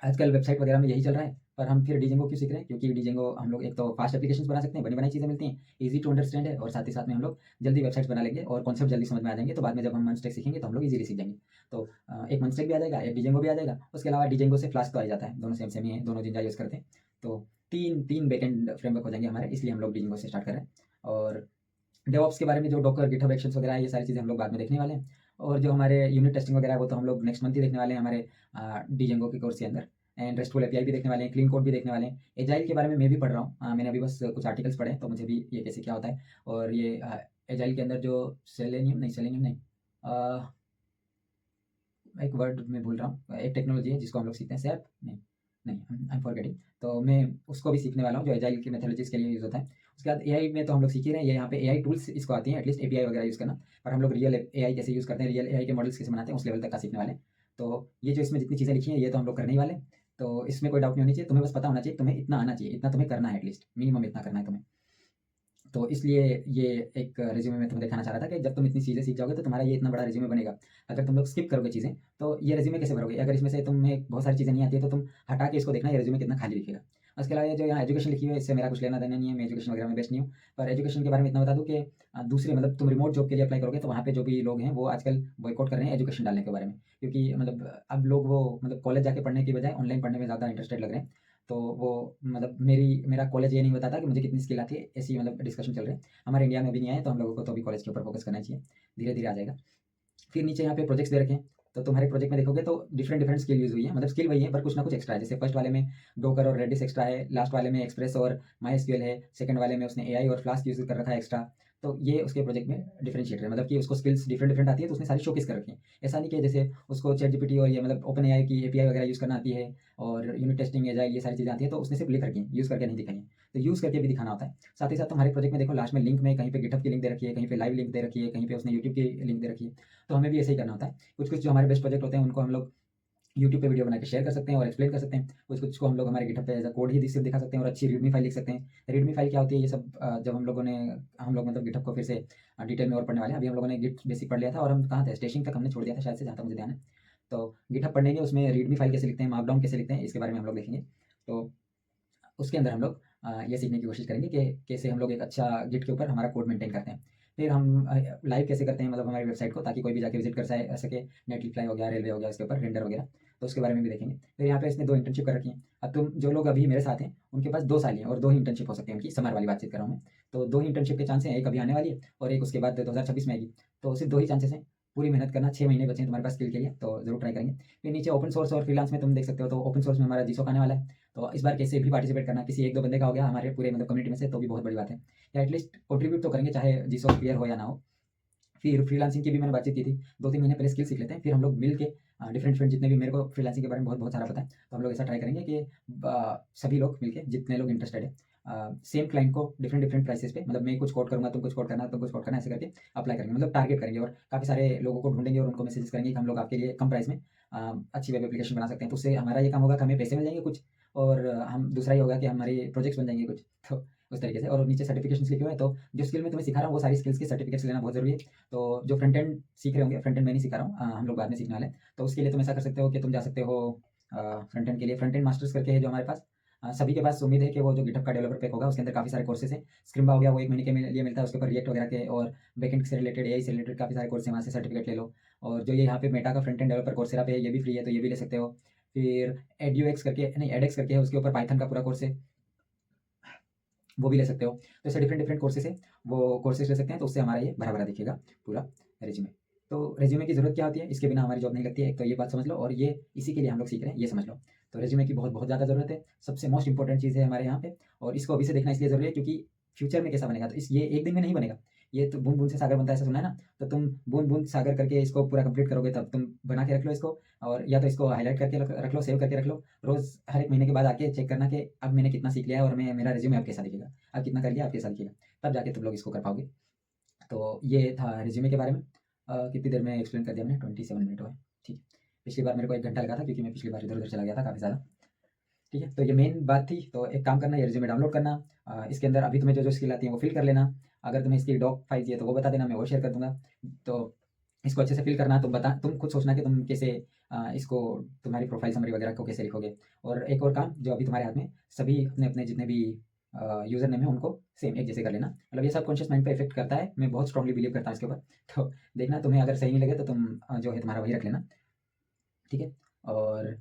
आजकल वेबसाइट वगैरह में यही चल रहा है, पर हम फिर डिजेंगो क्यों सीख रहे हैं? क्योंकि डिजेंगो हम लोग एक तो फास्ट एप्लीकेशंस बना सकते हैं, बनी-बनाई चीज़ें मिलती हैं, ईज़ी टू अंडरस्टैंड है, और साथ ही साथ में हम लोग जल्दी वेबसाइट्स बना लेंगे और कॉन्सेप्ट जल्दी समझ में आ जाएँगे। तो बाद में जब हम मन स्टैक सीखेंगे तो हम लोग ईज़िली सीख जाएँगे। तो एक मन स्टैक भी आ जाएगा, एक डिजेंगो भी आ जाएगा। उसके अलावा डिजेंगो से फ्लास्क तो आ ही जाता है, दोनों सेम सेम ही है, दोनों जिंजा यूज़ करते हैं। तो 3 बैकएंड फ्रेमवर्क हो जाएँगे हमारे, इसलिए हम लोग डिजेंगो से स्टार्ट कर रहे हैं। और डेवऑप्स के बारे में जो डॉकर, गिटहब एक्शंस वगैरह है, ये सारी चीज़ें हम लोग बाद में देखने वाले हैं। और जो हमारे यूनिट टेस्टिंग वगैरह है, वो तो हम लोग नेक्स्ट मंथ ही देखने वाले हैं हमारे डिजेंगो के कोर्स के अंदर। एंड रेस्टफुल एपीआई भी देखने वाले हैं, क्लीन कोड भी देखने वाले हैं। एजाइल के बारे में मैं भी पढ़ रहा हूँ, मैंने अभी बस कुछ आर्टिकल्स पढ़े हैं, तो मुझे भी ये कैसे क्या होता है। और ये एजाइल के अंदर जो सेलेनियम नहीं, एक वर्ड मैं भूल रहा हूँ, एक टेक्नोलॉजी है जिसको हम लोग सीखते हैं, सैप नहीं, आई एम फॉरगेटिंग। तो मैं उसको भी सीखने वाला हूँ, जो एजाइल की मेथोडोलॉजीज़ के लिए यूज़ होता है। उसके बाद एआई में तो हम लोग सीख ही रहे हैं, ये यहाँ पे एआई टूल्स इसको आती हैं एटलीस्ट एपीआई वगैरह यूज़ करना, पर हम लोग रियल एआई कैसे यूज़ करते हैं, रियल एआई के मॉडल्स कैसे बनाते हैं, उस लेवल तक का सीखने वाले हैं। तो ये जो इसमें जितनी चीज़ें लिखी हैं, ये तो हम लोग करने ही वाले हैं। तो इसमें कोई डाउट नहीं होनी चाहिए, तुम्हें बस पता होना चाहिए, तुम्हें इतना आना चाहिए, इतना तुम्हें करना है एटलीस्ट, मिनिमम इतना करना है तुम्हें। तो इसलिए ये एक रिज्यूमे में तुम्हें दिखाना चाह रहा था कि जब तुम इतनी चीज़ें सीख जाओगे तो तुम्हारा ये इतना बड़ा रिज्यूमे बनेगा। अगर तुम लोग स्किप करोगे चीज़ें, तो ये रिज्यूमे कैसे भरोगे? अगर इसमें से तुम्हें बहुत सारी चीज़ें नहीं आती है, तो तुम हटा के इसको देखना, ये रिज्यूमे कितना खाली दिखेगा। उसके अलावा ये जो यहाँ एजुकेशन लिखी हुई है, इससे मेरा कुछ लेना-देना नहीं है, मैं एजुकेशन वगैरह में बेस्ट नहीं हूँ। पर एजुकेशन के बारे में इतना बता दूँ कि दूसरे मतलब तुम रिमोट जॉब के लिए अप्लाई करोगे, तो वहाँ पे जो भी लोग हैं, वो आजकल बॉयकॉट कर रहे हैं एजुकेशन डालने के बारे में। क्योंकि मतलब अब लोग वो मतलब कॉलेज जाके पढ़ने की बजाय ऑनलाइन पढ़ने में ज़्यादा इंटरेस्टेड लग रहे हैं। तो वो मतलब मेरा कॉलेज ये नहीं बताता कि मुझे कितनी स्किल आती है, ऐसी मतलब डिस्कशन चल रहे हैं। हमारे इंडिया में भी नहीं आए, तो हम लोगों को तो अभी कॉलेज के ऊपर फोकस करना चाहिए, धीरे-धीरे आ जाएगा। फिर नीचे यहाँ पे प्रोजेक्ट्स दे रखे हैं, तो तुम्हारे प्रोजेक्ट में देखोगे तो डिफरेंट डिफरेंट स्किल यूज़ हुई है, मतलब स्किल वही है पर कुछ ना कुछ एक्स्ट्रा है। जैसे फर्स्ट वाले में डोकर और रेडिस एक्स्ट्रा है, लास्ट वाले में एक्सप्रेस और मायस्क्यूएल है, सेकंड वाले में उसने एआई और फ्लास्क यूज़ कर रखा है एक्स्ट्रा। तो ये उसके प्रोजेक्ट में डिफरेंशिएटर है, मतलब कि उसको स्किल्स डिफरेंट डिफरेंट आती है, तो उसने सारी शोकेस कर रखी है। ऐसा नहीं कि जैसे उसको चैटजीपीटी और ये मतलब ओपन एआई की एपीआई वगैरह यूज़ करना आती है, और यूनिट टेस्टिंग, एजाइल, ये सारी चीज़ें आती है, तो उसने सिर्फ लिख रखी है, यूज़ करके नहीं दिखाई है। तो यूज़ करके भी दिखाना होता है। साथ ही साथ तुम्हारे प्रोजेक्ट में देखो लास्ट में लिंक में कहीं पे गिटहब की लिंक दे रखी है, कहीं पे लाइव लिंक दे रखी है, कहीं पे उसने यूट्यूब की लिंक दे रखी है। तो हमें भी ऐसे ही करना होता है। कुछ-कुछ जो हमारे बेस्ट प्रोजेक्ट होते हैं, उनको हम लोग यूट्यूब पे वीडियो बना के शेयर कर सकते हैं और एक्सप्लेन कर सकते हैं। कुछ-कुछ को हम लोग हमारे गिटहब पे एज़ अ कोड ही सिर्फ दिखा सकते हैं और अच्छी रीडमी फाइल लिख सकते हैं। रीडमी फाइल क्या होती है, ये सब जब हम लोग मतलब गिटहब को फिर से डिटेल में और पढ़ने वाले हैं। अभी हम लोगों ने गिट बेसिक पढ़ लिया था, और हम कहाँ थे, स्टेशिंग तक हमने छोड़ दिया था शायद से, जहाँ तक मुझे ध्यान है। तो गिटहब पढ़ेंगे, उसमें रीडमी फाइल कैसे लिखते हैं, मार्कडाउन कैसे लिखते हैं, इसके बारे में हम लोग देखेंगे। तो उसके अंदर हम लोग ये सीखने की कोशिश करेंगे कि कैसे हम लोग एक अच्छा गिट के ऊपर हमारा कोड मेंटेन करते हैं। फिर हम लाइव कैसे करते हैं, मतलब हमारी वेबसाइट को, ताकि कोई भी जाके विजिट कर सके। नेटफ्लिक्स हो गया, रेलवे हो गया, इसके ऊपर रेंडर वगैरह, तो उसके बारे में भी देखेंगे। फिर यहाँ पे इसने 2 इंटर्नशिप कर रखी हैं। अब तुम जो लोग अभी मेरे साथ हैं, उनके पास 2 साल ही हैं और 2 ही इंटर्नशिप हो सकती है उनकी, समर वाली बातचीत कर रहा हूँ मैं। तो 2 ही इंटर्नशिप के चांस हैं, एक अभी आने वाली है और एक उसके बाद 2026 में आएगी। तो सिर्फ 2 ही चांसेस हैं। पूरी मेहनत करना, 6 महीने बचे हैं तुम्हारे पास स्किल के लिए, तो ज़रूर ट्राई करेंगे। फिर नीचे ओपन सोर्स और फ्रीलांस में तुम देख सकते हो, तो ओपन सोर्स में हमारा जीसॉक आने वाला है। तो इस बार कैसे भी पार्टिसिपेट करना, किसी 1-2 बंदे का हो गया हमारे पूरे मतलब कम्युनिटी में से, तो भी बहुत बड़ी बात है। या एटलीस्ट कंट्रीब्यूट तो करेंगे, चाहे जीसॉक क्लियर हो या ना हो। फिर फ्रीलांसिंग की भी मैंने बातचीत की थी, 2-3 महीने पहले स्किल सीख लेते हैं, फिर हम लोग मिल के डिफरेंट जितने भी, मेरे को फ्रीलांसिंग के बारे में बहुत बहुत सारा पता है, तो हम लोग ऐसा ट्राई करेंगे कि सभी लोग मिलके, जितने लोग इंटरेस्टेड है, सेम क्लाइंट को डिफरेंट डिफरेंट प्राइसेस पे, मतलब मैं कुछ कोड करूँगा, तुम कुछ कोड करना, तुम कुछ कोड करना, ऐसे करके अप्लाई करेंगे, मतलब टारगेट करेंगे और काफ़ी सारे लोगों को ढूँढेंगे और उनको मैसेजेस करेंगे कि हम लोग आपके लिए कम प्राइस में अच्छी वेब एप्लीकेशन बना सकते हैं। तो उससे हमारा ये काम होगा कि हमें पैसे मिल जाएँगे कुछ, और हम दूसरा ये होगा कि हमारे प्रोजेक्ट्स बन जाएँगे कुछ। तो उस तरीके से, और नीचे सर्टिफिकेशंस लिखे हुए हैं, तो जो स्किल मैं तुम्हें सिखा रहा हूँ वो सारी स्किल्स के सर्टिफिकेट्स लेना बहुत ज़रूरी है। तो जो फ्रंट एंड सीख रहे होंगे, फ्रंट एंड मैं नहीं सिखा रहा हूँ, हम लोग बाद में सीखने वाले हैं। तो उसके लिए तुम ऐसा कर सकते हो कि तुम जा सकते हो फ्रंट एंड के लिए, फ्रंट एंड मास्टर्स करके है जो हमारे पास, सभी के पास उम्मीद है कि वो जो गिटहब का डेवलपर पैक होगा उसके अंदर काफ़ी सारे कोर्सेज हैं। स्क्रिम्बा हो गया, वो 1 महीने के लिए मिलता है, उसके ऊपर रिएक्ट वगैरह के और बैकएंड से रिलेटेड, एआई से रिलेटेड काफ़ी सारे कोर्स हैं, वहाँ से सर्टिफिकेट ले लो। और जो ये यहाँ पे मेटा का फ्रंट एंड डेवलपर कोर्सेरा पे है, ये भी फ्री है, तो ये भी ले सकते हो। फिर एड्यूएक्स करके, नहीं एडेक्स करके है, उसके ऊपर पाइथन का पूरा कोर्स है, वो भी ले सकते हो। तो ऐसे डिफरेंट डिफरेंट कोर्सेज है, वो कोर्सेज ले सकते हैं, तो उससे हमारा ये भरा भरा दिखेगा पूरा रेज्यूमे। तो रेज्यूमे की ज़रूरत क्या होती है, इसके बिना हमारी जॉब नहीं लगती है, एक तो ये बात समझ लो, और ये इसी के लिए हम लोग सीख रहे हैं, ये समझ लो। तो रेज्यूमे की बहुत बहुत ज़्यादा ज़रूरत है, सबसे मोस्ट इंपॉर्टेंट चीज़ है हमारे यहाँ पे, और इसको अभी से देखना इसलिए ज़रूरी है क्योंकि फ्यूचर में कैसा बनेगा, तो इस ये एक दिन में नहीं बनेगा। ये तो बूंद बूंद से सागर बनता है, ऐसा सुना है ना, तो तुम बूंद बूंद सागर करके इसको पूरा कंप्लीट करोगे, तब तुम बना के रख लो इसको, और या तो इसको हाईलाइट करके रख लो, सेव करके रख लो, रोज़ हर एक महीने के बाद आके चेक करना कि अब मैंने कितना सीख लिया है और मैं मेरा रेज्यूमे अब कैसा दिखेगा, अब कितना कर लिया, अब कैसा दिखेगा, तब जाके तुम लोग इसको कर पाओगे। तो ये था रेज्यूमे के बारे में। कितनी देर में एक्सप्लेन कर दिया मैंने, 27 मिनट हुए, ठीक है। पिछली बार मेरे को 1 घंटा लगा था क्योंकि मैं पिछली बार इधर-उधर चला गया था काफ़ी ज़्यादा, ठीक है। तो ये मेन बात थी, तो एक काम करना, ये रेज्यूमे डाउनलोड करना, इसके अंदर अभी तुम्हें जो-जो स्किल आती है वो फिल कर लेना। अगर तुम्हें इसकी डॉक फाइल चाहिए तो वो बता देना, मैं वो शेयर कर दूँगा। तो इसको अच्छे से फिल करना, तुम खुद सोचना कि तुम कैसे इसको, तुम्हारी प्रोफाइल समरी वगैरह को कैसे लिखोगे। और एक और काम जो अभी तुम्हारे हाथ में, सभी अपने-अपने जितने भी यूज़र नेम है उनको सेम एक जैसे कर लेना। मतलब ये सबकॉन्शियस माइंड पे इफ़ेक्ट करता है, मैं बहुत स्ट्रांगली बिलीव करता हूँ इसके ऊपर। तो देखना, तुम्हें अगर सही नहीं लगे तो तुम जो है तुम्हारा वही रख लेना, ठीक है। और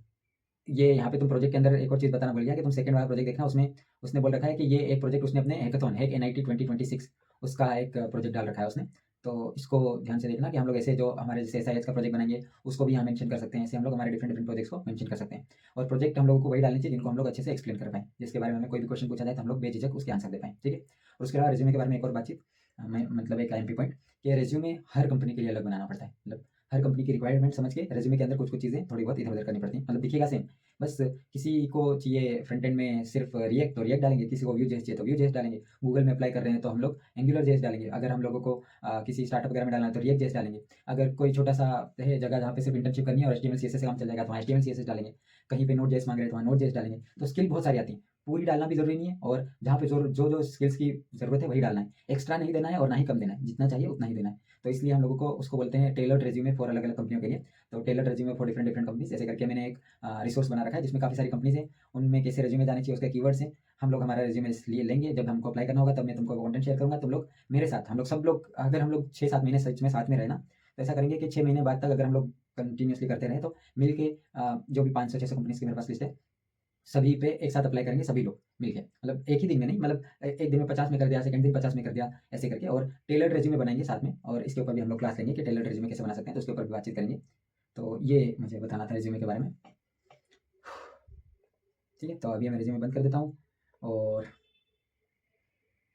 ये यहाँ पे तुम प्रोजेक्ट के अंदर एक और चीज़ बताना भूल गया कि तुम सेकंड वाला प्रोजेक्ट देखना, उसमें उसने बोल रखा है कि ये एक प्रोजेक्ट उसने अपने हैकाथॉन, हैक एनआईटी 2026 उसका एक प्रोजेक्ट डाल रखा है उसने। तो इसको ध्यान से देखना कि हम लोग ऐसे जो हमारे जैसे एसआईएच का प्रोजेक्ट बनाएंगे उसको भी यहाँ मेंशन कर सकते हैं, ऐसे हम लोग हमारे डिफरेंट डिफरेंट प्रोजेक्ट्स को मेंशन कर सकते हैं। और प्रोजेक्ट हम लोगों को वही डालनी चाहिए जिनको हम लोग अच्छे से एक्सप्लेन कर पाएँ, जिसके बारे में हमें कोई भी क्वेश्चन पूछा जाए तो हम लोग बेझिझक उसके आंसर दे पाएँ, ठीक है। और उसके अलावा रेज्यूमे के बारे में एक और बातचीत, मैं मतलब एक आईएमपी पॉइंट, कि रेज्यूमे हर कंपनी के लिए अलग बनाना पड़ता है। मतलब हर कंपनी की रिक्वायरमेंट समझ के रेज्यूमे के अंदर कुछ कुछ चीज़ें थोड़ी बहुत इधर उधर करनी पड़ती हैं, मतलब दिखेगा सेम, बस किसी को चाहिए फ्रंट एंड में सिर्फ रिएक्ट तो रिएक्ट डालेंगे, किसी को व्यू.जेएस चाहिए तो व्यू.जेएस डालेंगे, गूगल में अप्लाई कर रहे हैं तो हम लोग एंगुलर जेएस डालेंगे, अगर हम लोगों को किसी स्टार्टअप वगैरह में डालना है तो रिएक्ट जेएस डालेंगे, अगर कोई छोटा सा है जगह जहाँ पे सिर्फ इंटर्नशिप करनी है और एचटीएमएल सीएसएस से काम चल जाएगा तो वहाँ एचटीएमएल सीएसएस डालेंगे, कहीं पे नोड जेएस मांग रहे हैं तो वहाँ नोड जेएस डालेंगे। तो स्किल बहुत सारी आती हैं, पूरी डालना भी जरूरी नहीं है, और जहाँ पे जो स्किल्स की जरूरत है वही डालना है, एक्स्ट्रा नहीं देना है और ना ही कम देना है, जितना चाहिए उतना ही देना है। तो इसलिए हम लोगों को उसको बोलते हैं टेलर्ड रेज्यूमे फॉर अलग अलग कंपनियों के लिए। तो tailored resume for different different companies, ऐसे करके मैंने एक रिसोर्स बना रखा है जिसमें काफ़ी सारी कंपनीज हैं, उनमें कैसे रेज्यूमे जाने चाहिए उसके कीवर्ड्स हैं। हम लोग हमारा रेज्यूमे इसलिए लेंगे, जब हमको अप्लाई करना होगा तब मैं तुमको कंटेंट शेयर करूँगा, तुम लोग मेरे साथ, हम लोग सब लोग, अगर हम लोग 6-7 महीने सच में साथ में रहे ना, तो ऐसा करेंगे कि 6 महीने बाद तक अगर हम लोग कंटिन्यूअसली करते रहे तो मिल के जो भी 500-600 कंपनीज की मेरे पास लिस्ट है, सभी पे एक साथ अप्लाई करेंगे सभी लोग मिलके, मतलब एक ही दिन में नहीं, मतलब एक दिन में 50 में कर दिया, सेकंड दिन 50 में कर दिया, ऐसे करके, और टेलर्ड रेज्यूमे बनाएंगे साथ में, और इसके ऊपर भी हम लोग क्लास लेंगे कि टेलर्ड रेज्यूमे कैसे बना सकते हैं, तो उसके ऊपर भी बातचीत करेंगे। तो ये मुझे बताना था रेज्यूमे के बारे में, ठीक है। तो अभी मैं रेज्यूमे बंद कर देता हूँ, और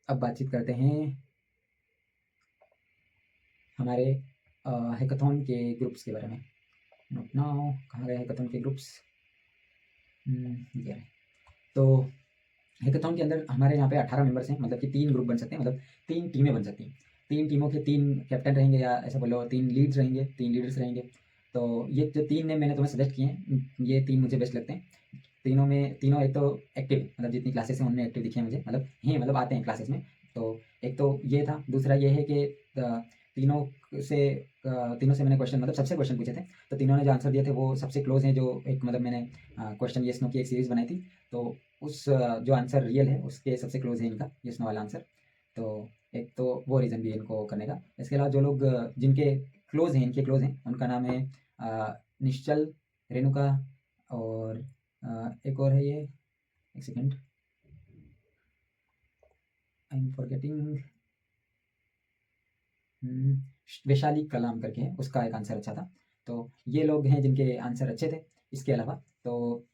अब बातचीत करते हैं हमारे हैकाथॉन के ग्रुप्स के बारे में। नोट नाउ, कहाँ गए हैकाथॉन के ग्रुप्स, ये रहे। तो हैकाथॉन के अंदर हमारे यहाँ पे 18 मेंबर्स हैं, मतलब कि 3 ग्रुप बन सकते हैं, मतलब 3 टीमें बन सकती हैं, 3 टीमों के 3 कैप्टन रहेंगे, या ऐसा बोलो 3 लीड्स रहेंगे, 3 लीडर्स रहेंगे। तो ये जो 3 ने मैंने तुम्हें सजेस्ट किए हैं, ये 3 मुझे बेस्ट लगते हैं। तीनों एक तो एक्टिव, मतलब जितनी क्लासेस हैं उनमें एक्टिव दिखे हैं मुझे, मतलब आते हैं क्लासेस में। तो एक तो ये था, दूसरा ये है कि तीनों से तीनों से मैंने क्वेश्चन, मतलब सबसे क्वेश्चन पूछे थे, तो तीनों ने जो आंसर दिए थे वो सबसे क्लोज हैं, जो एक मतलब मैंने क्वेश्चन येस नो की एक सीरीज़ बनाई थी, तो उस जो आंसर रियल है उसके सबसे क्लोज है इनका येस नो वाला आंसर। तो एक तो वो रीज़न भी है इनको करने का। इसके अलावा जो लोग जिनके क्लोज हैं, इनके क्लोज हैं, उनका नाम है निश्चल, रेणुका, और एक और है, ये एक second, I am forgetting, Vaishali Kalam करके है, उसका एक आंसर अच्छा था। तो ये लोग हैं जिनके आंसर अच्छे थे। इसके अलावा तो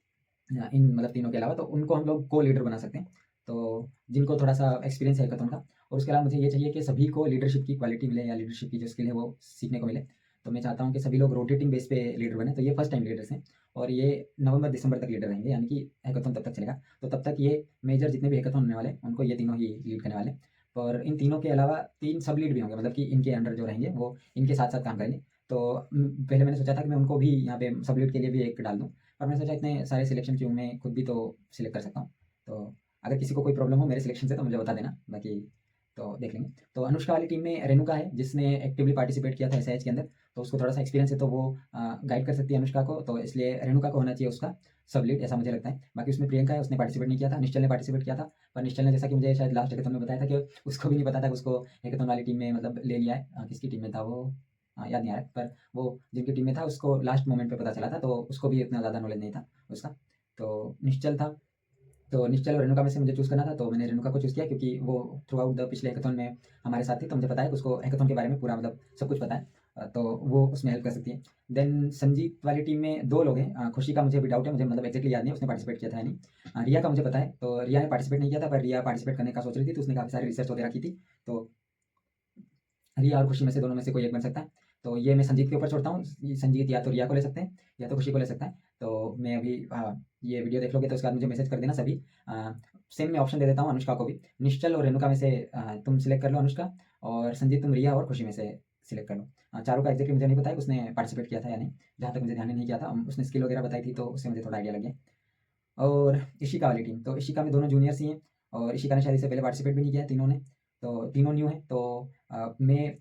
इन मतलब तीनों के अलावा तो उनको हम लोग को लीडर बना सकते हैं, तो जिनको थोड़ा सा एक्सपीरियंस है हैकाथॉन का। और उसके अलावा मुझे ये चाहिए कि सभी को लीडरशिप की क्वालिटी मिले, या लीडरशिप की जो स्किल है वो सीखने को मिले। तो मैं चाहता हूँ कि सभी लोग रोटेटिंग बेस पे लीडर बने। तो ये फर्स्ट टाइम लीडर्स हैं और ये नवंबर दिसंबर तक लीडर रहेंगे, यानी कि हैकाथॉन तब तक चलेगा। तो तब तक ये मेजर जितने भी हैकाथॉन होने वाले हैं उनको ये तीनों ही लीड करने वाले हैं। और इन तीनों के अलावा 3 सब लीड भी होंगे, मतलब कि इनके अंडर जो रहेंगे वो इनके साथ-साथ काम करेंगे। तो पहले मैंने सोचा था कि मैं उनको भी यहाँ पे सब लीड के लिए भी एक डाल दूँ, पर मैंने सोचा इतने सारे सिलेक्शन क्यों, मैं खुद भी तो सिलेक्ट कर सकता हूँ। तो अगर किसी को कोई प्रॉब्लम हो मेरे सिलेक्शन से तो मुझे बता देना, बाकी तो देख लेंगे। तो अनुष्का वाली टीम में रेणुका है जिसने एक्टिवली पार्टिसिपेट किया था एसआईएच के अंदर, तो उसको थोड़ा सा एक्सपीरियंस है, तो वो गाइड कर सकती है अनुष्का को, तो इसलिए रेणुका को होना चाहिए उसका सब लीड, ऐसा मुझे लगता है। बाकी उसमें प्रियंका है, उसने पार्टिसिपेट नहीं किया था। निश्चल ने पार्टिसिपेट किया था, पर निश्चल ने, जैसा कि मुझे शायद लास्ट हैकाथॉन में बताया था, कि उसको भी नहीं पता था कि उसको हैकाथॉन वाली टीम में मतलब ले लिया है। किसकी टीम में था वो, याद नहीं आ रहा है, पर वो जिनकी टीम में था उसको लास्ट मोमेंट पे पता चला था, तो उसको भी इतना ज़्यादा नॉलेज नहीं था उसका। तो निश्चल था, तो निश्चल और रेणुका में से मुझे चूज़ करना था, तो मैंने रेणुका को चूज़ किया क्योंकि वो थ्रू आउट द पिछले हैकाथॉन में हमारे साथ थी, तो मुझे पता है कि उसको हैकाथॉन के बारे में पूरा मतलब सब कुछ पता है। तो वो उसमें हेल्प कर सकती है। देन संजीत वाली टीम में 2 लोग हैं। खुशी का मुझे भी डाउट है, मुझे मतलब एग्ज़ैक्टली याद नहीं है उसने पार्टिसिपेट किया था या नहीं। रिया का मुझे पता है, तो रिया ने पार्टिसिपेट नहीं किया था, पर रिया पार्टिसिपेट करने का सोच रही थी, तो उसने काफ़ी सारी रिसर्च वगैरह की थी। तो रिया और खुशी में से दोनों में से कोई एक बन सकता है। तो ये मैं संजीत के ऊपर छोड़ता हूँ। ये संजीत या तो रिया को ले सकते हैं या तो खुशी को ले सकता है। तो मैं अभी ये वीडियो देख लोगे तो उसके बाद मुझे मैसेज कर देना सभी। सेम मैं ऑप्शन दे देता हूँ अनुष्का को भी। निश्चल और रेणुका में से तुम सिलेक्ट कर लो अनुष्का, और संजीत तुम रिया और खुशी में से सिलेक्ट कर लो। चारों का एग्जैक्टली मुझे नहीं पता है उसने पार्टिसिपेट किया था या नहीं, जहाँ तक मुझे ध्यान नहीं किया था। उसने स्किल वगैरह बताई थी तो उससे मुझे थोड़ा आइडिया लग गया। और इशिका वाली टीम, तो इशिका में दोनों जूनियर्स ही हैं और इशिका ने शायद इससे पहले पार्टिसिपेट भी नहीं किया है, तीनों ने, तो तीनों न्यू हैं। तो मैं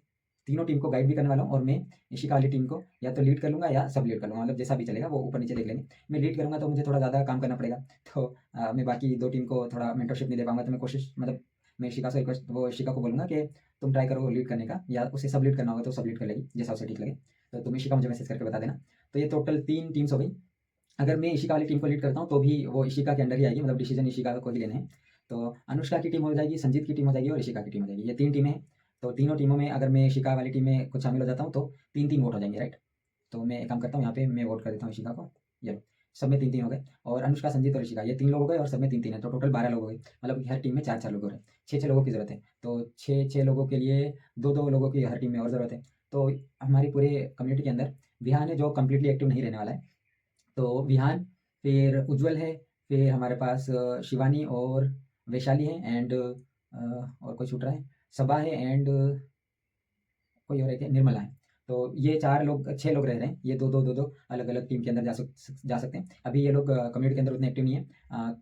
तीनों टीम को गाइड भी करने वाला हूँ, और मैं इशिका वाली टीम को या तो लीड कर लूँगा या सब लीड कर लूँगा, मतलब जैसा भी चलेगा वो ऊपर नीचे देख लेंगे। मैं लीड करूँगा तो मुझे थोड़ा ज़्यादा काम करना पड़ेगा, तो मैं बाकी 2 टीम को थोड़ा मेंटरशिप नहीं दे पाऊँगा, तो मैं कोशिश मतलब मैं इशिका से रिक्वेस्ट वो इशिका को बोलूँगा कि तुम ट्राई करो लीड करने का, या उसे सब लीड करना होगा तो सब लीड कर लेगी, जैसा उसे ठीक लगे। तो तुम इशिका मुझे मैसेज करके बता देना। तो ये टोटल 3 टीम्स हो गई। अगर मैं इशिका वाली टीम को लीड करता हूँ तो भी वो इशिका के अंडर ही आएगी, मतलब डिसीजन इशिका को ही लेने हैं। तो अनुष्का की टीम हो जाएगी, संजीत की टीम हो जाएगी और इशिका की टीम हो जाएगी। ये 3 टीमें हैं। तो तीनों टीमों में अगर मैं इशिका वाली टीम में कुछ शामिल हो जाता हूँ तो 3-3 वोट हो जाएंगे, राइट? तो मैं एक काम करता हूँ, यहाँ पे मैं वोट कर देता हूँ इशिका को। ये लो, सब में 3-3 हो गए, और अनुष्का, संजीत और इशिका ये 3 लोग हो गए, और सब में 3-3 है, तो टोटल 12 लोग हो गए। मतलब कि हर टीम में 4-4 लोग हो रहे हैं, 6-6 लोगों की ज़रूरत है। तो 6-6 लोगों के लिए 2-2 लोगों की हर टीम में और ज़रूरत है। तो हमारी पूरे कम्युनिटी के अंदर विहान है जो कम्प्लीटली एक्टिव नहीं रहने वाला है। तो विहान, फिर उज्ज्वल है, फिर हमारे पास शिवानी और वैशाली है, एंड और कोई छूट रहा है, सबा है, एंड कोई और एक है, निर्मला है। तो ये 4 लोग, 6 लोग रह रहे हैं। ये 2-2 अलग-अलग टीम के अंदर जा सकते हैं। अभी ये लोग कम्युनिटी के अंदर उतने एक्टिव नहीं है।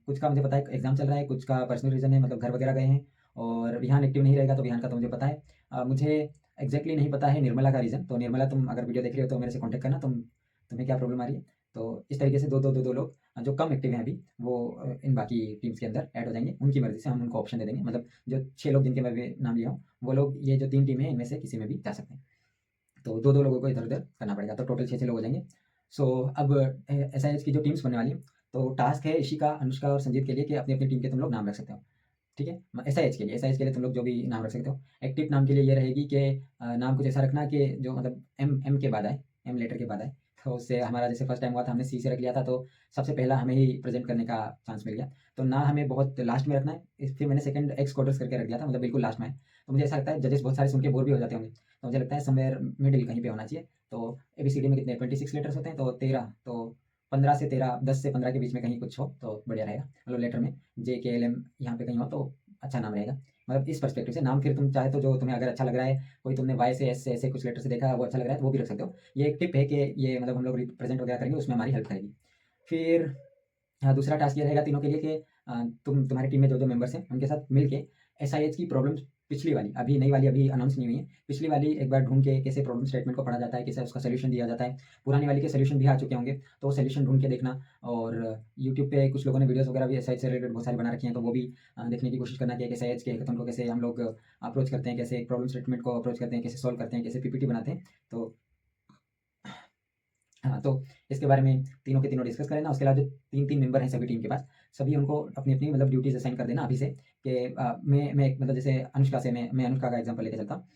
कुछ का मुझे पता है एग्ज़ाम चल रहा है, कुछ का पर्सनल रीज़न है, मतलब घर वगैरह गए हैं, और विहान एक्टिव नहीं रहेगा, तो विहान का तो मुझे पता है। मुझे एग्ज़ैक्टली नहीं पता है निर्मला का रीज़न। तो निर्मला, तुम अगर वीडियो देख रही हो तो मेरे से कॉन्टैक्ट करना, तुम्हें क्या प्रॉब्लम आ रही है। तो इस तरीके से 2-2 लोग जो कम एक्टिव हैं अभी, वो इन बाकी टीम्स के अंदर ऐड हो जाएँगे। उनकी मर्ज़ी से हम उनको ऑप्शन दे देंगे, मतलब जो 6 लोग जिनके मैं अभी नाम लिया हूँ, वो लोग, ये जो 3 टीमें हैं इनमें से किसी में भी जा सकते हैं। तो 2-2 लोगों को इधर-उधर करना पड़ेगा, तो टोटल 6-6 लोग हो जाएँगे। सो अब एसआईएच की जो टीम्स बनने वाली हैं, तो टास्क है इशिका, अनुष्का और संजीत के लिए कि अपनी-अपनी टीम के तुम लोग नाम रख सकते हो, ठीक है? एसआईएच के लिए तुम लोग जो भी नाम रख सकते हो। एक्टिव नाम के लिए ये रहेगी कि नाम कुछ ऐसा रखना कि जो मतलब एम एम के बाद आए, एम लेटर के बाद आए। तो उससे हमारा जैसे फर्स्ट टाइम हुआ था, हमने सी से रख लिया था, तो सबसे पहला हमें ही प्रेज़ेंट करने का चांस मिल गया। तो ना हमें बहुत लास्ट में रखना है, फिर मैंने सेकंड एक्स क्वार्टर्स करके रख दिया था, मतलब बिल्कुल लास्ट में है। तो मुझे ऐसा लगता है जजेस बहुत सारे सुन के बोर भी हो जाते होंगे, तो मुझे लगता है समवेयर मिडिल कहीं पे होना चाहिए। तो एबीसीडी में कितने 26 लेटर्स होते हैं, तो 13, तो 15 से 13, 10 से 15 के बीच में कहीं कुछ हो तो बढ़िया रहेगा। मतलब लेटर में JKLM यहाँ पे कहीं हो तो अच्छा नाम रहेगा। मतलब इस पर्सपेक्टिव से नाम, फिर तुम चाहे तो जो तुम्हें अगर अच्छा लग रहा है, कोई तुमने वाई से एस से ऐसे कुछ लेटर से देखा वो अच्छा लग रहा है तो वो भी रख सकते हो। ये एक टिप है कि ये मतलब हम लोग रिप्रेजेंट वगैरह करेंगे उसमें हमारी हेल्प करेगी। फिर हाँ, दूसरा टास्क ये रहेगा तीनों के लिए कि तुम्हारी टीम में जो-जो मेंबर्स हैं, उनके साथ मिलके एसआईएच की प्रॉब्लम्स, पिछली वाली, अभी नई वाली अभी अनाउंस नहीं हुई है। पिछली वाली एक बार ढूँढ के कैसे प्रॉब्लम स्टेटमेंट को पढ़ा जाता है, कैसे उसका सॉल्यूशन दिया जाता है। पुरानी वाली के सॉल्यूशन भी आ चुके होंगे, तो वो सॉल्यूशन ढूँढ के देखना, और यूट्यूब पे कुछ लोगों ने वीडियोज़ वगैरह भी एसआईएच से रिलेटेड बहुत सारी बना रखी हैं, तो वो भी देखने की कोशिश करना कि एसआईएच के हैकाथॉन को कैसे हम लोग अप्रोच करते हैं, कैसे एक प्रॉब्लम स्टेटमेंट को अप्रोच करते हैं, कैसे सॉल्व करते हैं, कैसे पीपीटी बनाते हैं। तो हाँ, तो इसके बारे में तीनों के तीनों डिस्कस कर लेना। उसके अलावा जो 3-3 मेंबर हैं सभी टीम के पास, सभी उनको अपनी-अपनी मतलब ड्यूटीज़ असाइन कर देना अभी से कि मैं एक मतलब जैसे अनुष्का से मैं अनुष्का का एग्ज़ाम्पल लेके चलता हूँ।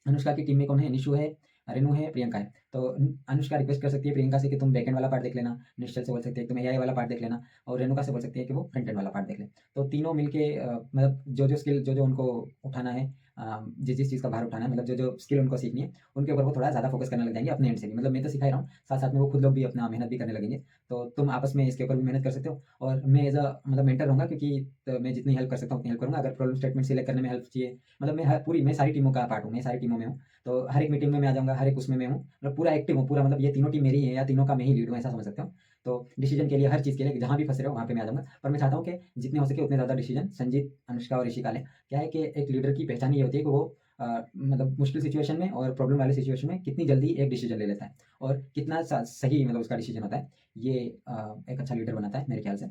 अनुष्का की टीम में कौन है? निशु है, रेनू है, प्रियंका है। तो अनुष्का रिक्वेस्ट कर सकती है प्रियंका से कि तुम बैकएंड वाला पार्ट देख लेना, निश्चल से बोल सकती है कि तुम एआई वाला पार्ट देख लेना, और रेणुका से बोल सकती है कि वो फ्रंट एंड वाला पार्ट देख ले। तो तीनों मिलके मतलब जो-जो स्किल जो-जो उनको उठाना है, जिस जिस चीज़ का भार उठाना है, मतलब जो जो स्किल उनको सीखनी है, उनके ऊपर वो थोड़ा ज़्यादा फोकस करने लग जाएंगे अपने एंड से भी। मतलब मैं तो सिखा ही रहा हूँ, साथ साथ में वो खुद लोग भी अपना मेहनत भी करने लगेंगे। तो तुम आपस में इसके ऊपर भी मेहनत कर सकते हो, और मैं एज अ मतलब मेंटर रहूँगा, क्योंकि तो मैं जितनी हेल्प कर सकता हूँ उतनी हेल्प करूँगा। अगर प्रॉब्लम स्टेटमेंट सिलेक्ट करने में हेल्प चाहिए, मतलब मैं सारी टीमों का पार्ट हूँ, मैं सारी टीमों में हूँ, तो हर एक मीटिंग में मैं आ जाऊँगा, हर एक उसमें मैं हूँ, मतलब पूरा एक्टिव हूँ, पूरा मतलब ये तीनों टीम मेरी है या तीनों का मैं ही लीड हूँ, ऐसा समझ सकते हो। तो डिसीजन के लिए, हर चीज़ के लिए जहाँ भी फँस रहे हो वहाँ पे मैं आ जाऊँगा। पर मैं चाहता हूँ कि जितने हो सके उतने ज़्यादा डिसीजन संजीत, अनुष्का और ऋषिका लें। क्या है कि एक लीडर की पहचान ये होती है कि वो मतलब मुश्किल सिचुएशन में और प्रॉब्लम वाले सिचुएशन में कितनी जल्दी एक डिसीजन ले लेता है, और कितना सही मतलब उसका डिसीजन होता है। ये एक अच्छा लीडर बनाता है मेरे ख्याल से।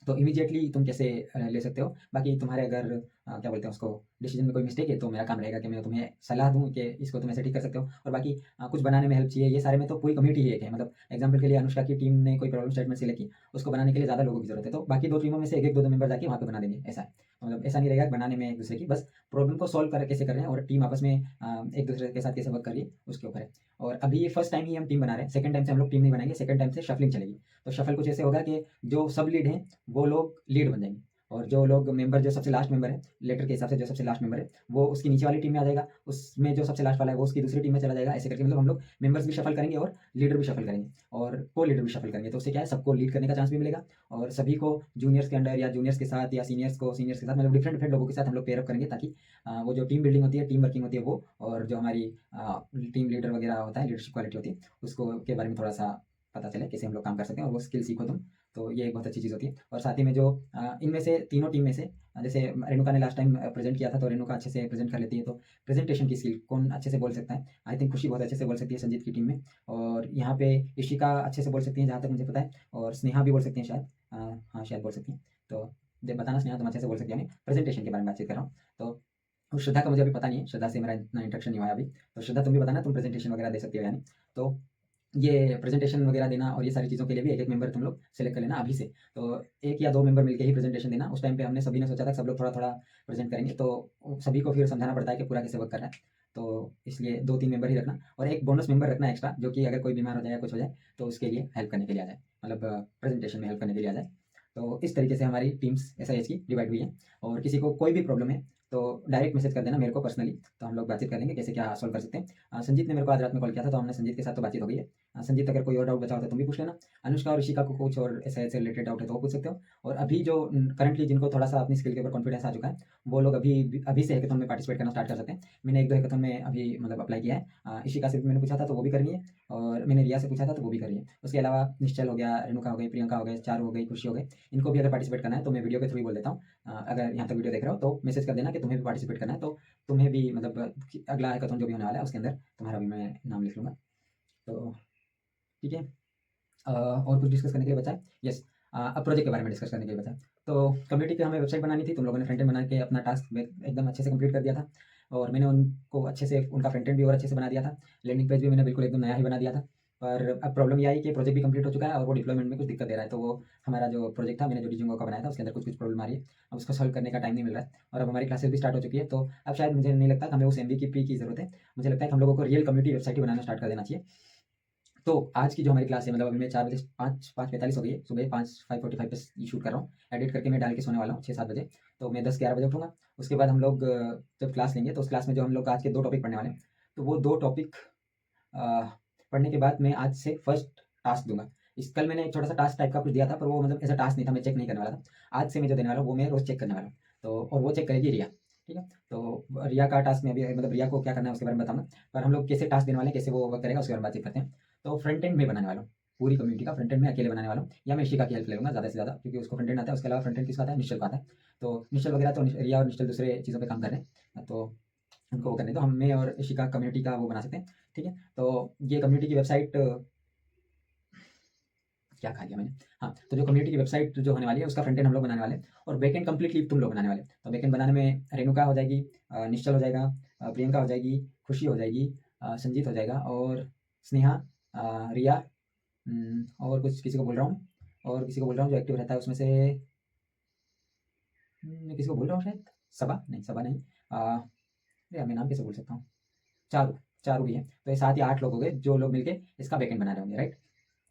तो इमीडिएटली तुम कैसे ले सकते हो। बाकी तुम्हारे अगर क्या बोलते हैं उसको, डिसीजन में कोई मिस्टेक है, तो मेरा काम रहेगा कि मैं तुम्हें सलाह दूँ कि इसको तुम ऐसे ठीक कर सकते हो। और बाकी कुछ बनाने में हेल्प चाहिए, ये सारे में तो पूरी कम्युनिटी ही एक है। मतलब एग्जांपल के लिए अनुष्का की टीम ने कोई प्रॉब्लम स्टेटमेंट सिलेक्ट की, उसको बनाने के लिए ज़्यादा लोगों की जरूरत है, तो बाकी 2 टीमों में से 1-1 2-2 मेंबर जाके वहाँ पे बना देंगे, ऐसा है। मतलब ऐसा नहीं रहेगा कि बनाने में एक दूसरे की, बस प्रॉब्लम को सॉल्व कर कैसे कर रहे हैं और टीम आपस में एक दूसरे के साथ कैसे वर्क कर रही है उसके ऊपर है। और अभी ये फर्स्ट टाइम ही हम टीम बना रहे हैं, सेकंड टाइम से हम लोग टीम नहीं बनाएंगे, सेकंड टाइम से शफलिंग चलेगी। तो शफल कुछ ऐसे होगा कि जो सब लीड हैं वो लोग लीड बन जाएंगे, और जो लोग मेंबर, जो सबसे लास्ट मेंबर है लेटर के हिसाब से, जो सबसे लास्ट मेंबर है वो उसकी नीचे वाली टीम में आ जाएगा, उसमें जो सबसे लास्ट वाला है वो उसकी दूसरी टीम में चला जाएगा। ऐसे करके मतलब हम लोग मेंबर्स भी शफल करेंगे और लीडर भी शफल करेंगे और को लीडर भी शफल करेंगे। तो उससे क्या है, सबको लीड करने का चांस भी मिलेगा, और सभी को जूनियर्स के अंडर या जूनियर्स के साथ या सीनियर्स के साथ, मतलब डिफरेंट डिफरेंट लोगों के साथ हम लोग पेयरअप करेंगे, ताकि वो जो टीम बिल्डिंग होती है, टीम वर्किंग होती है वो, और जो हमारी टीम लीडर वगैरह होता है, लीडरशिप क्वालिटी होती है, उसको के बारे में थोड़ा सा पता चले कैसे हम लोग काम कर सकते हैं, और वो स्किल सीखो तुम। तो ये एक बहुत अच्छी चीज़ होती है। और साथ ही में जो इनमें से तीनों टीम में से जैसे रेणुका ने लास्ट टाइम प्रेजेंट किया था, तो रेणुका अच्छे से प्रेजेंट कर लेती है, तो प्रेजेंटेशन की स्किल कौन अच्छे से बोल सकता है? आई थिंक खुशी बहुत अच्छे से बोल सकती है संजीत की टीम में, और यहाँ पे इशिका अच्छे से बोल सकती है जहाँ तक मुझे पता है, और स्नेहा भी बोल सकती हैं शायद। हाँ शायद बोल सकती हैं। तो बताना स्नेहा, तुम अच्छे से बोल सकती है। प्रेजेंटेशन के बारे में बातचीत कर रहा हूँ। तो और श्रद्धा का मुझे अभी पता नहीं है, श्रद्धा से मेरा इतना इंटरेक्शन नहीं हुआ है अभी। तो श्रद्धा तुम भी बताना, तुम प्रेजेंटेशन वगैरह दे सकती हो यानी। तो ये प्रेजेंटेशन वगैरह देना और ये सारी चीज़ों के लिए भी एक-एक मेंबर तुम लोग सेलेक्ट कर लेना अभी से। तो 1 या 2 मेंबर मिलके ही प्रेजेंटेशन देना। उस टाइम पे हमने सभी ने सोचा था कि सब लोग थोड़ा-थोड़ा प्रेज़ेंट करेंगे, तो सभी को फिर समझाना पड़ता है कि पूरा कैसे वर्क कर रहा है। तो इसलिए 2-3 मेंबर ही रखना, और एक बोनस मेंबर रखना एक्स्ट्रा, जो कि अगर कोई बीमार हो जाए या कुछ हो जाए, तो उसके लिए हेल्प करने के लिए आ जाए। मतलब प्रेजेंटेशन में हेल्प करने के लिए आ जाए। तो इस तरीके से हमारी टीम्स एसआईएच की डिवाइड हुई है, और किसी को कोई भी प्रॉब्लम है, तो डायरेक्ट मैसेज कर देना मेरे को पर्सनली, तो हम लोग बातचीत कर लेंगे कैसे क्या सॉल्व कर सकते हैं। संजीत ने मेरे को आज रात में कॉल किया था, तो हमने संजीत के साथ तो बातचीत हो गई है। संजीत, अगर कोई और डाउट बचा हो तो तुम भी पूछ लेना। अनुष्का और ऋषिका को कुछ और एसआईएच से रिलेटेड डाउट है तो वो पूछ सकते हो। और अभी जो करंटली जिनको थोड़ा सा अपनी स्किल के ऊपर कॉन्फिडेंस आ चुका है, वो लोग अभी अभी से हैकेथॉन में पार्टिसिपेट करना स्टार्ट कर सकते हैं। मैंने 1-2 हैकेथॉन में अभी मतलब अप्लाई किया है। इशिका से भी मैंने पूछा था तो वो भी कर रही है, और मैंने रिया से पूछा था तो वो भी कर रही है। उसके अलावा निश्चल हो गया, रेणुका हो गई, प्रियंका हो गए, चारू हो गई, खुशी हो गई, इनको भी अगर पार्टिसिपेट करना है तो मैं वीडियो के थ्रू ही बोल देता हूँ। अगर यहाँ तक वीडियो देख रहे हो तो मैसेज कर देना कि तुम्हें भी पार्टिसिपेट करना है, तो तुम्हें भी मतलब अगला हैकेथॉन जो भी होने वाला है उसके अंदर तुम्हारा भी मैं नाम लिख लूँगा। तो ठीक है। और कुछ डिस्कस करने के लिए बचा है? यस। अब प्रोजेक्ट के बारे में डिस्कस करने के लिए बचा है। तो कम्युनिटी की हमें वेबसाइट बनानी थी, तुम लोगों ने फ्रंट एंड बना के अपना टास्क एकदम अच्छे से कंप्लीट कर दिया था, और मैंने उनको अच्छे से उनका फ्रंट एंड भी और अच्छे से बना दिया था। लैंडिंग पेज भी मैंने बिल्कुल एकदम नया ही बना दिया था। पर अब प्रॉब्लम ये आई कि प्रोजेक्ट भी कंप्लीट हो चुका है और वो डिप्लॉयमेंट में कुछ दिक्कत दे रहा है। तो वो हमारा जो प्रोजेक्ट था, मैंने जो डिजिंगो का बनाया था, उसके अंदर कुछ-कुछ प्रॉब्लम आ रही है। अब उसको सॉल्व करने का टाइम नहीं मिल रहा है, और अब हमारी क्लासेस भी स्टार्ट हो चुकी है। तो अब शायद मुझे नहीं लगता कि हमें उस एमवीपी की ज़रूरत है। मुझे लगता है कि हम लोगों को रियल कम्युनिटी वेबसाइट ही बनाना स्टार्ट कर देना चाहिए। तो आज की जो हमारी क्लास है, मतलब अभी मैं 4 बजे 5:45 हो गई है, सुबह 5:45 पे शूट कर रहा हूँ। एडिट करके मैं डाल के सोने वाला हूँ 6-7 बजे। तो मैं 10-11 बजे उठूँगा। उसके बाद हम लोग जब क्लास लेंगे तो उस क्लास में जो हम लोग आज के 2 टॉपिक पढ़ने वाले हैं, तो वो 2 टॉपिक अ, पढ़ने के बाद मैं आज से फर्स्ट टास्क दूँगा। इस कल मैंने एक छोटा-सा टास्क टाइप का कुछ दिया था, पर वो मतलब ऐसा टास्क नहीं था, मैं चेक नहीं करने वाला था। आज से मैं जो देने वाला हूँ वो मैं रोज़ चेक करने वाला हूँ। तो और वो चेक करेगी रिया, ठीक है? तो रिया का टास्क मैं अभी मतलब रिया को क्या करना है उसके बारे में बताऊँगा। पर हम लोग कैसे टास्क देने वाले हैं, कैसे वो वर्क करेगा उसके बारे में बातचीत करते हैं। तो फ्रंट एंड मैं बनाने वाला हूँ। पूरी कम्युनिटी का फ्रंट एंड मैं अकेले बनाने वाला हूँ, या मैं इशिका की हेल्प ले लूँगा ज़्यादा से ज़्यादा, क्योंकि उसको फ्रंट एंड आता है। उसके अलावा फ्रंट एंड किसका आता है? निश्चल का आता है। तो निश्चल वगैरह तो रिया और निश्चल दूसरे चीज़ों पे काम कर रहे हैं। तो उनको वो करने दो, हम मैं और इशिका कम्युनिटी का वो बना सकते हैं, ठीक है? तो ये कम्युनिटी की वेबसाइट क्या खा लिया मैंने? हाँ, तो जो कम्युनिटी की वेबसाइट जो होने वाली है उसका फ्रंट एंड हम लोग बनाने वाले हैं, और बैकएंड कंप्लीटली तुम लोग बनाने वाले हो। तो बैकएंड बनाने में रेणुका हो जाएगी, निश्चल हो जाएगा, प्रियंका हो जाएगी, खुशी हो जाएगी, संजीत हो जाएगा, और स्नेहा, रिया, और कुछ किसी को बोल रहा हूँ, और किसी को बोल रहा हूँ जो एक्टिव रहता है उसमें से। मैं किसी को बोल रहा हूँ शायद, सबा नहीं, सबा नहीं, यार मैं नाम कैसे बोल सकता हूँ? चारू, चारू भी है। तो ये 7 या 8 लोग हो गए जो लोग मिलके इसका बैकएंड बना रहे होंगे, राइट?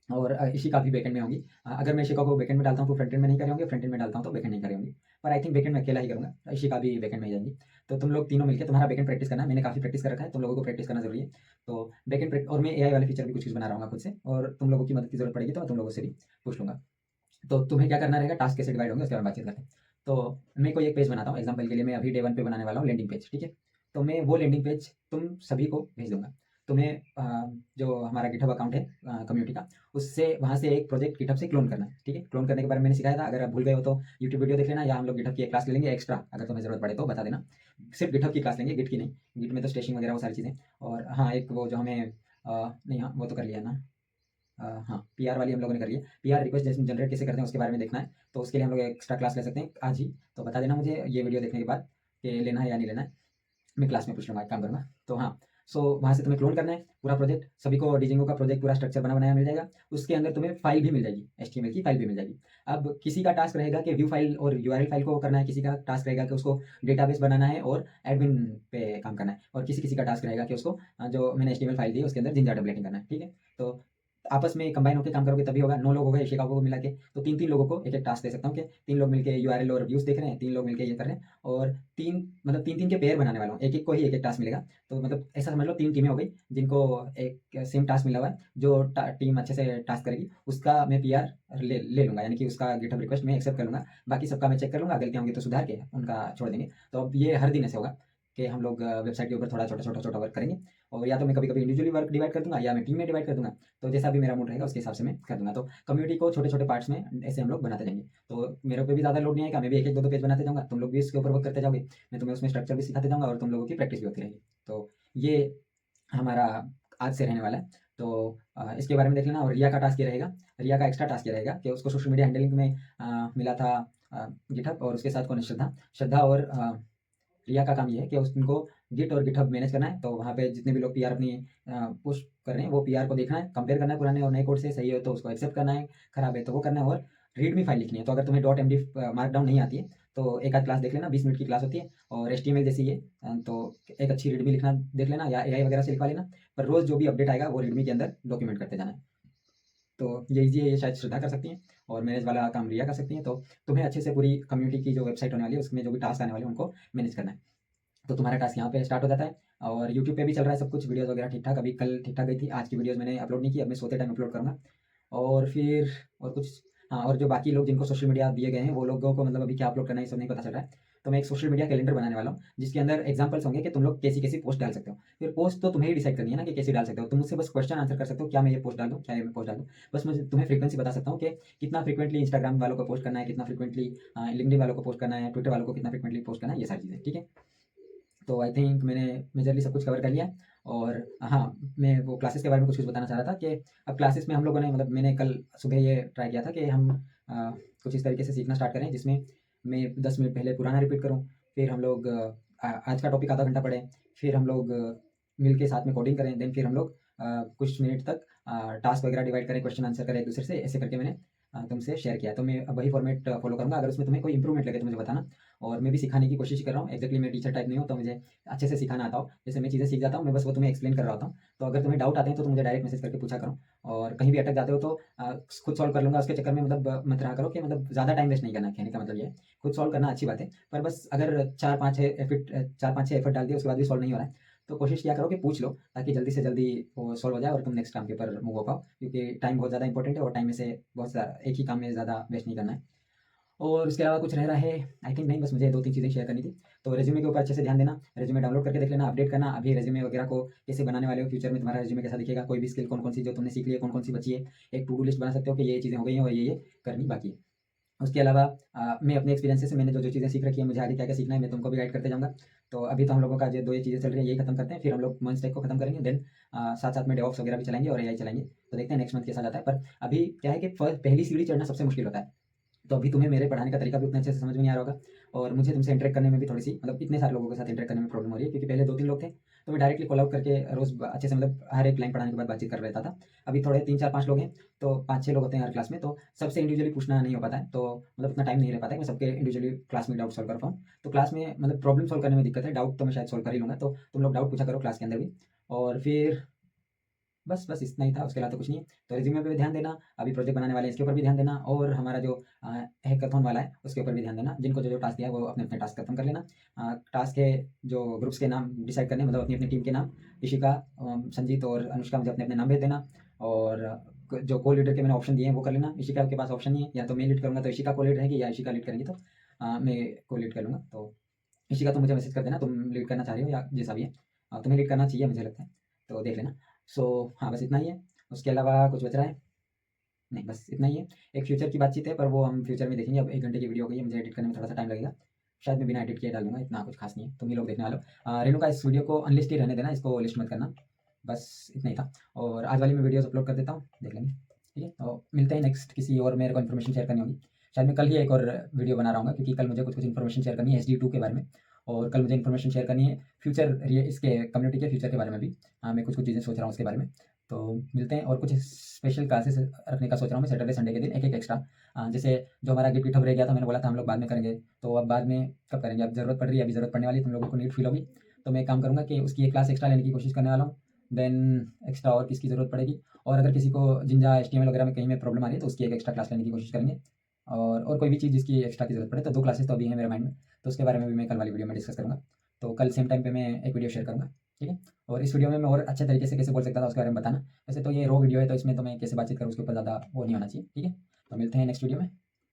और इशिका भी बैकएंड में होंगी। अगर मैं इशिका को बैकएंड में डालता हूँ तो फ्रंट एंड में नहीं करे होंगे, फ्रंट एंड में डालता हूँ तो बैकएंड नहीं करे होंगी। पर आई थिंक बैकएंड में अकेला ही करूँगा, इशिका भी बैकएंड में ही जाएंगी। तो तुम लोग तीनों मिलकर तुम्हारा बैकएंड प्रैक्टिस करना है। मैंने काफ़ी प्रैक्टिस कर रखा है, तुम लोगों को प्रैक्टिस करना जरूरी है। तो बैकएंड और मैं एआई वाले फीचर भी कुछ कुछ बना रहा हूँ खुद से, और तुम लोगों की मदद की जरूरत पड़ेगी तो मैं तुम लोगों से भी पूछ लूँगा। तो तुम्हें क्या करना रहेगा, टास्क कैसे डिवाइड होंगे उसके बारे में बातचीत करते हैं। तो मैं कोई एक पेज बनाता हूँ, एग्जाम्पल के लिए मैं अभी डे 1 पे बनाने वाला हूँ लैंडिंग पेज, ठीक है। तो मैं वो लैंडिंग पेज तुम सभी को भेज दूंगा। तुम्हें जो हमारा गिटहब अकाउंट है कम्युनिटी का, उससे वहाँ से एक प्रोजेक्ट गिटहब से क्लोन करना है, ठीक है। क्लोन करने के बारे में मैंने सिखाया था, अगर आप भूल गए हो तो यूट्यूब वीडियो देख लेना, या हम लोग गिटहब की एक क्लास ले लेंगे एक्स्ट्रा, अगर तुम्हें जरूरत पड़े तो बता देना। सिर्फ गिटहब की क्लास लेंगे, गिट की नहीं। गिट में तो स्टेशिंग वगैरह वो सारी चीज़ें, और हाँ एक वो जो हमें नहीं, हाँ वो तो कर लिया ना। हाँ, पीआर वाली हम लोगों ने कर लिया। पीआर रिक्वेस्ट जैसे जनरेट कैसे करते हैं उसके बारे में देखना है, तो उसके लिए हम लोग एक्स्ट्रा क्लास ले सकते हैं आज ही। तो बता देना मुझे ये वीडियो देखने के बाद कि लेना है या नहीं लेना है, मैं क्लास में पूछ लूँगा, एक काम करूँगा। तो हाँ, सो वहाँ से तुम्हें क्लोन करना है पूरा प्रोजेक्ट, सभी को डिजिंगो का प्रोजेक्ट पूरा स्ट्रक्चर बना बनाया मिल जाएगा। उसके अंदर तुम्हें फाइल भी मिल जाएगी, एचटीएमएल की फाइल भी मिल जाएगी। अब किसी का टास्क रहेगा कि व्यू फाइल और यूआरएल फाइल को करना है, किसी का टास्क रहेगा कि उसको डेटाबेस बनाना है और एडमिन पे काम करना है, और किसी किसी का टास्क रहेगा कि उसको जो मैंने एचटीएमएल फाइल दी है उसके अंदर जिंजा डबलेटिंग करना है, ठीक है। तो आपस में कंबाइन होकर काम करोगे तभी होगा। 9 लोग हो गए एशिका को मिला के, तो 3-3 लोगों को एक-एक टास्क दे सकता हूँ कि 3 लोग मिलके यूआरएल और व्यूज़ देख रहे हैं, 3 लोग मिलके ये कर रहे हैं, और 3 मतलब 3-3 के पेयर बनाने वाला हूँ। एक-एक को ही एक-एक टास्क मिलेगा। तो मतलब ऐसा समझ लो 3 टीमें हो गई, जिनको एक सेम टास्क मिला हुआ है। जो टीम अच्छे से टास्क करेगी उसका मैं पीआर ले ले लूँगा, यानी कि उसका गिटहब रिक्वेस्ट मैं एक्सेप्ट कर लूँगा। बाकी सबका मैं चेक कर लूँगा, गलतियाँ होंगी तो सुधार के उनका छोड़ देंगे। तो अब ये हर दिन ऐसे होगा कि हम लोग वेबसाइट के ऊपर थोड़ा छोटा-छोटा वर्क करेंगे, और या तो मैं कभी-कभी इंडिविजुअली वर्क डिवाइड कर दूँगा, या मैं टीम में डिवाइड कर दूँगा। तो जैसा भी मेरा मूड रहेगा उसके हिसाब से मैं कर दूँगा। तो कम्युनिटी को छोटे-छोटे पार्ट्स में ऐसे हम लोग बनाते जाएँगे। तो मेरे पे भी ज़्यादा लोड नहीं आएगा, मैं भी 1-1 2-2 पेज बनाते जाऊँगा, तुम लोग भी इसके ऊपर वर्क करते जाओगे। मैं तुम्हें उसमें स्ट्रक्चर भी सिखाते जाऊँगा और तुम लोगों की प्रैक्टिस भी होती रहेगी। तो ये हमारा आज से रहने वाला है। तो इसके बारे में देख लेना। और रिया का टास्क ये रहेगा, रिया का एक्स्ट्रा टास्क ये रहेगा कि उसको सोशल मीडिया हैंडलिंग में मिला था गिटहब, और उसके साथ कौन है, श्रद्धा। श्रद्धा और रिया का काम ये है कि उनको गिट और गिटहब मैनेज करना है। तो वहाँ पे जितने भी लोग पीआर अपनी पुश कर रहे हैं वो पीआर को देखना है, कंपेयर करना है पुराने और नए कोड से, सही है तो उसको एक्सेप्ट करना है, खराब है तो वो करना है, और रीडमी फाइल लिखनी है। तो अगर तुम्हें डॉट एमडी मार्कडाउन नहीं आती है तो एक आध क्लास देख लेना, 20 मिनट की क्लास होती है, और एचटीएमएल जैसी है, तो एक अच्छी रीडमी लिखना देख लेना, या एआई वगैरह से लिखवा लेना। पर रोज जो भी अपडेट आएगा वो रीडमी के अंदर डॉक्यूमेंट करते जाना है। तो ये ईज़ी है, ये शायद श्रद्धा कर सकती हैं, और मैनेज वाला काम रिया कर सकती हैं। तो तुम्हें अच्छे से पूरी कम्युनिटी की जो वेबसाइट होने वाली है उसमें जो भी टास्क आने वाले हैं उनको मैनेज करना है। तो तुम्हारा टास्क यहाँ पे स्टार्ट हो जाता है, और यूट्यूब पे भी चल रहा है सब कुछ, वीडियोज़ वगैरह ठीक-ठाक। अभी कल ठीक-ठाक गई थी, आज की वीडियोज़ मैंने अपलोड नहीं की, अब मैं सोते टाइम अपलोड करूँगा। और फिर और कुछ, हाँ, और जो बाकी लोग जिनको सोशल मीडिया दिए गए हैं वो लोगों को मतलब अभी क्या अपलोड करना है ये सब नहीं पता चल रहा है। तो मैं एक सोशल मीडिया कैलेंडर बनाने वाला हूँ, जिसके अंदर एग्जांपल्स होंगे कि तुम लोग कैसी-कैसी पोस्ट डाल सकते हो। फिर पोस्ट तो तुम्हें ही डिसाइड करनी है ना कि कैसी डाल सकते हो। तुम मुझसे बस क्वेश्चन आंसर कर सकते हो, क्या मैं ये पोस्ट डाल दूँ, क्या ये मैं पोस्ट डाल दूँ? बस मुझे तुम्हें फ्रीक्वेंसी बता सकता हूँ कि कितना फ्रीक्वेंटली इंस्टाग्राम वालों को पोस्ट करना है, कितना फ्रीक्वेंटली लिंक्डइन वालों को पोस्ट करना है, ट्विटर वालों को कितना फ्रीक्वेंटली पोस्ट करना है, ये सारी चीज़ें, ठीक है? तो आई थिंक मैंने मेजरली सब कुछ कवर कर लिया है। और हाँ, मैं वो क्लासेस के बारे में कुछ-कुछ बताना चाह रहा था कि अब क्लासेस में हम लोगों ने मतलब मैंने कल सुबह ये ट्राई किया था कि हम कुछ इस तरीके से सीखना स्टार्ट करें जिसमें मैं 10 मिनट पहले पुराना रिपीट करूँ, फिर हम लोग आज का टॉपिक आधा घंटा पढ़ें, फिर हम लोग मिल के साथ में कोडिंग करें, देन फिर हम लोग कुछ मिनट तक टास्क वगैरह डिवाइड करें, क्वेश्चन आंसर करें एक-दूसरे से, ऐसे करके मैंने तुमसे शेयर किया है। तो मैं अब वही फॉर्मेट फॉलो करूँगा। अगर उसमें तुम्हें कोई इंप्रूवमेंट लगे तो मुझे बताना, और मैं भी सिखाने की कोशिश कर रहा हूँ। एग्ज़ैक्टली मैं टीचर टाइप नहीं हूँ, तो मुझे अच्छे से सिखाना आता हो। जैसे मैं चीज़ें सीख जाता हूँ, मैं बस वो तुम्हें एक्सप्लेन कर रहा होता हूँ। तो अगर तुम्हें डाउट आते हैं तो तुम मुझे डायरेक्ट मैसेज करके पूछा करो, और कहीं भी अटक जाते हो तो खुद सॉल्व कर लूँगा। उसके चक्कर में मतलब मत रहा करो कि मतलब ज़्यादा टाइम वेस्ट नहीं करना, कहने का मतलब ये है। खुद सॉल्व करना अच्छी बात है, पर बस अगर 4-5-6 एफर्ट डाल दिए उसके बाद भी सॉल्व नहीं हो रहा है, तो कोशिश किया करो कि पूछ लो, ताकि जल्दी से जल्दी वो सॉल्व हो जाए और तुम नेक्स्ट काम के ऊपर मूव हो पाओ। क्योंकि टाइम बहुत ज़्यादा इंपॉर्टेंट है, और टाइम में से बहुत ज़्यादा एक ही काम में ज़्यादा वेस्ट नहीं करना है। और उसके अलावा कुछ रह रहा है आई थिंक नहीं, बस मुझे 2-3 चीज़ें शेयर करनी थी। तो रेज़्यूमे के ऊपर अच्छे से ध्यान देना, रेज़्यूमे डाउनलोड करके देख लेना, अपडेट करना। अभी रेज़्यूमे वगैरह को कैसे बनाने वाले हो, फ्यूचर में तुम्हारा रेज़्यूमे कैसा दिखेगा, कोई भी स्किल कौन-कौन सी जो तुमने सीख ली है, कौन-कौन सी बची है, एक टू डू लिस्ट बना सकते हो कि ये चीज़ें हो गई हैं और ये करनी बाकी है। उसके अलावा मैं अपने एक्सपीरियंसेस से मैंने जो-जो चीज़ें सीख रखी है, मुझे आगे क्या-क्या सीखना है, मैं तुमको भी गाइड करते जाऊँगा। तो अभी तो हम लोगों का जो 2 ये चीज़ें चल रही हैं, यही खत्म करते हैं, फिर हम लोग मंच टेक को खत्म करेंगे, देन साथ-साथ में डेवऑप्स वगैरह भी चलाएँगे और एआई चलाएँगे। तो देखते हैं नेक्स्ट मंथ कैसा जाता है। पर अभी क्या है कि पहली सीढ़ी चढ़ना सबसे मुश्किल होता है। तो अभी तुम्हें मेरे पढ़ाने का तरीका भी उतना अच्छे से समझ में नहीं आ रहा होगा, और मुझे तुमसे इंटरेक्ट करने में भी थोड़ी-सी मतलब इतने सारे लोगों के साथ इंटरेक्ट करने में प्रॉब्लम हो रही है, क्योंकि पहले 2-3 लोग थे, तो मैं डायरेक्टली कॉल आउट करके रोज़ अच्छे से मतलब हर एक लाइन पढ़ाने के बाद बातचीत कर लेता था। अभी थोड़े 3-4-5 लोग हैं, तो 5-6 लोग होते हैं हर क्लास में, तो सबसे इंडिविजुअली पूछना नहीं हो पाता है, तो मतलब उतना टाइम नहीं रह पाता है कि मैं सबके इंडिविजुअली क्लास में डाउट सॉल्व कर पाऊँ। तो क्लास में मतलब प्रॉब्लम सॉल्व करने में दिक्कत है, डाउट तो मैं शायद सॉल्व कर ही लूँगा, तो तुम लोग डाउट पूछा करो क्लास के अंदर भी। और फिर बस इतना ही था, उसके अलावा तो कुछ नहीं है। तो रिज्यूमे पे भी ध्यान देना, अभी प्रोजेक्ट बनाने वाले हैं इसके ऊपर भी ध्यान देना, और हमारा जो हैकाथॉन वाला है उसके ऊपर भी ध्यान देना। जिनको जो टास्क दिया है वो अपने अपने टास्क खत्म कर लेना। टास्क के जो ग्रुप्स के नाम डिसाइड करने, मतलब अपनी अपनी टीम के नाम, ऋषिका, संजीत और अनुष्का, मुझे अपने अपने नाम भेज देना। और जो को लीडर के मैंने ऑप्शन दिए हैं वो कर लेना। ऋषिका के पास ऑप्शन नहीं है, या तो मैं लीड करूँगा तो ऋषिका को लीड रहेगी, या ऋषिका लीड करेंगी तो मैं को लीड कर लूँगा। तो ऋषिका तुम मुझे मैसेज कर देना, तुम लीड करना चाह रही हो या जैसा भी है। तुम्हें लीड करना चाहिए मुझे लगता है, तो देख लेना। हाँ, बस इतना ही है। उसके अलावा कुछ बच रहा है? नहीं, बस इतना ही है। एक फ्यूचर की बातचीत है, पर वो हम फ्यूचर में देखेंगे। अब 1 घंटे की वीडियो हो गई है, मुझे एडिट करने में थोड़ा-सा टाइम लगेगा। शायद मैं बिना एडिट किए डाल दूँगा, इतना कुछ खास नहीं है, तुम ही लोग देखने वाले हो। रेणुका, इस वीडियो को अनलिस्ट ही रहने देना, इसको लिस्ट मत करना। बस इतना ही था, और आज वाली मैं वीडियोज़ अपलोड कर देता हूँ, देख लेंगे, ठीक है? तो मिलते हैं नेक्स्ट किसी और, मेरे को इन्फॉर्मेशन शेयर करनी होगी। शायद मैं कल ही एक और वीडियो बना रहा हूँगा, क्योंकि कल मुझे कुछ-कुछ इन्फॉर्मेशन शेयर करनी है SD2 के बारे में, और कल मुझे इन्फॉर्मेशन शेयर करनी है फ्यूचर, इसके कम्युनिटी के फ्यूचर के बारे में भी। मैं कुछ-कुछ चीज़ें सोच रहा हूँ उसके बारे में। तो मिलते हैं, और कुछ स्पेशल क्लासेस रखने का सोच रहा हूँ मैं सैटरडे संडे के दिन, एक-एक एक्स्ट्रा। जैसे जो हमारा गिव गिटहब रह गया था, मैंने बोला था हम लोग बाद में करेंगे, तो अब बाद में कब करेंगे? अब ज़रूरत पड़ रही है, अभी ज़रूरत पड़ने वाली है, तुम लोगों को नीड फील होगी। तो मैं एक काम करूँगा कि उसकी एक क्लास एक्स्ट्रा लेने की कोशिश करने वाला हूँ। देन एक्स्ट्रा और किसकी ज़रूरत पड़ेगी, और अगर किसी को जिंजा HTML वगैरह में कहीं में प्रॉब्लम आ रही है तो उसकी एक एक्स्ट्रा क्लास लेने की कोशिश करेंगे। और कोई भी चीज़ जिसकी एक्स्ट्रा की ज़रूरत पड़े, तो 2 क्लासेस तो अभी है मेरे माइंड में, तो उसके बारे में भी मैं कल वाली वीडियो में डिस्कस करूँगा। तो कल सेम टाइम पे मैं एक वीडियो शेयर करूँगा, ठीक है? और इस वीडियो में मैं और अच्छे तरीके से कैसे बोल सकता था उसके बारे में बताना। वैसे तो ये रॉ वीडियो है, तो इसमें तो मैं कैसे बातचीत करूँ उसके ऊपर ज़्यादा वो नहीं होना चाहिए, ठीक है? तो मिलते हैं नेक्स्ट वीडियो में।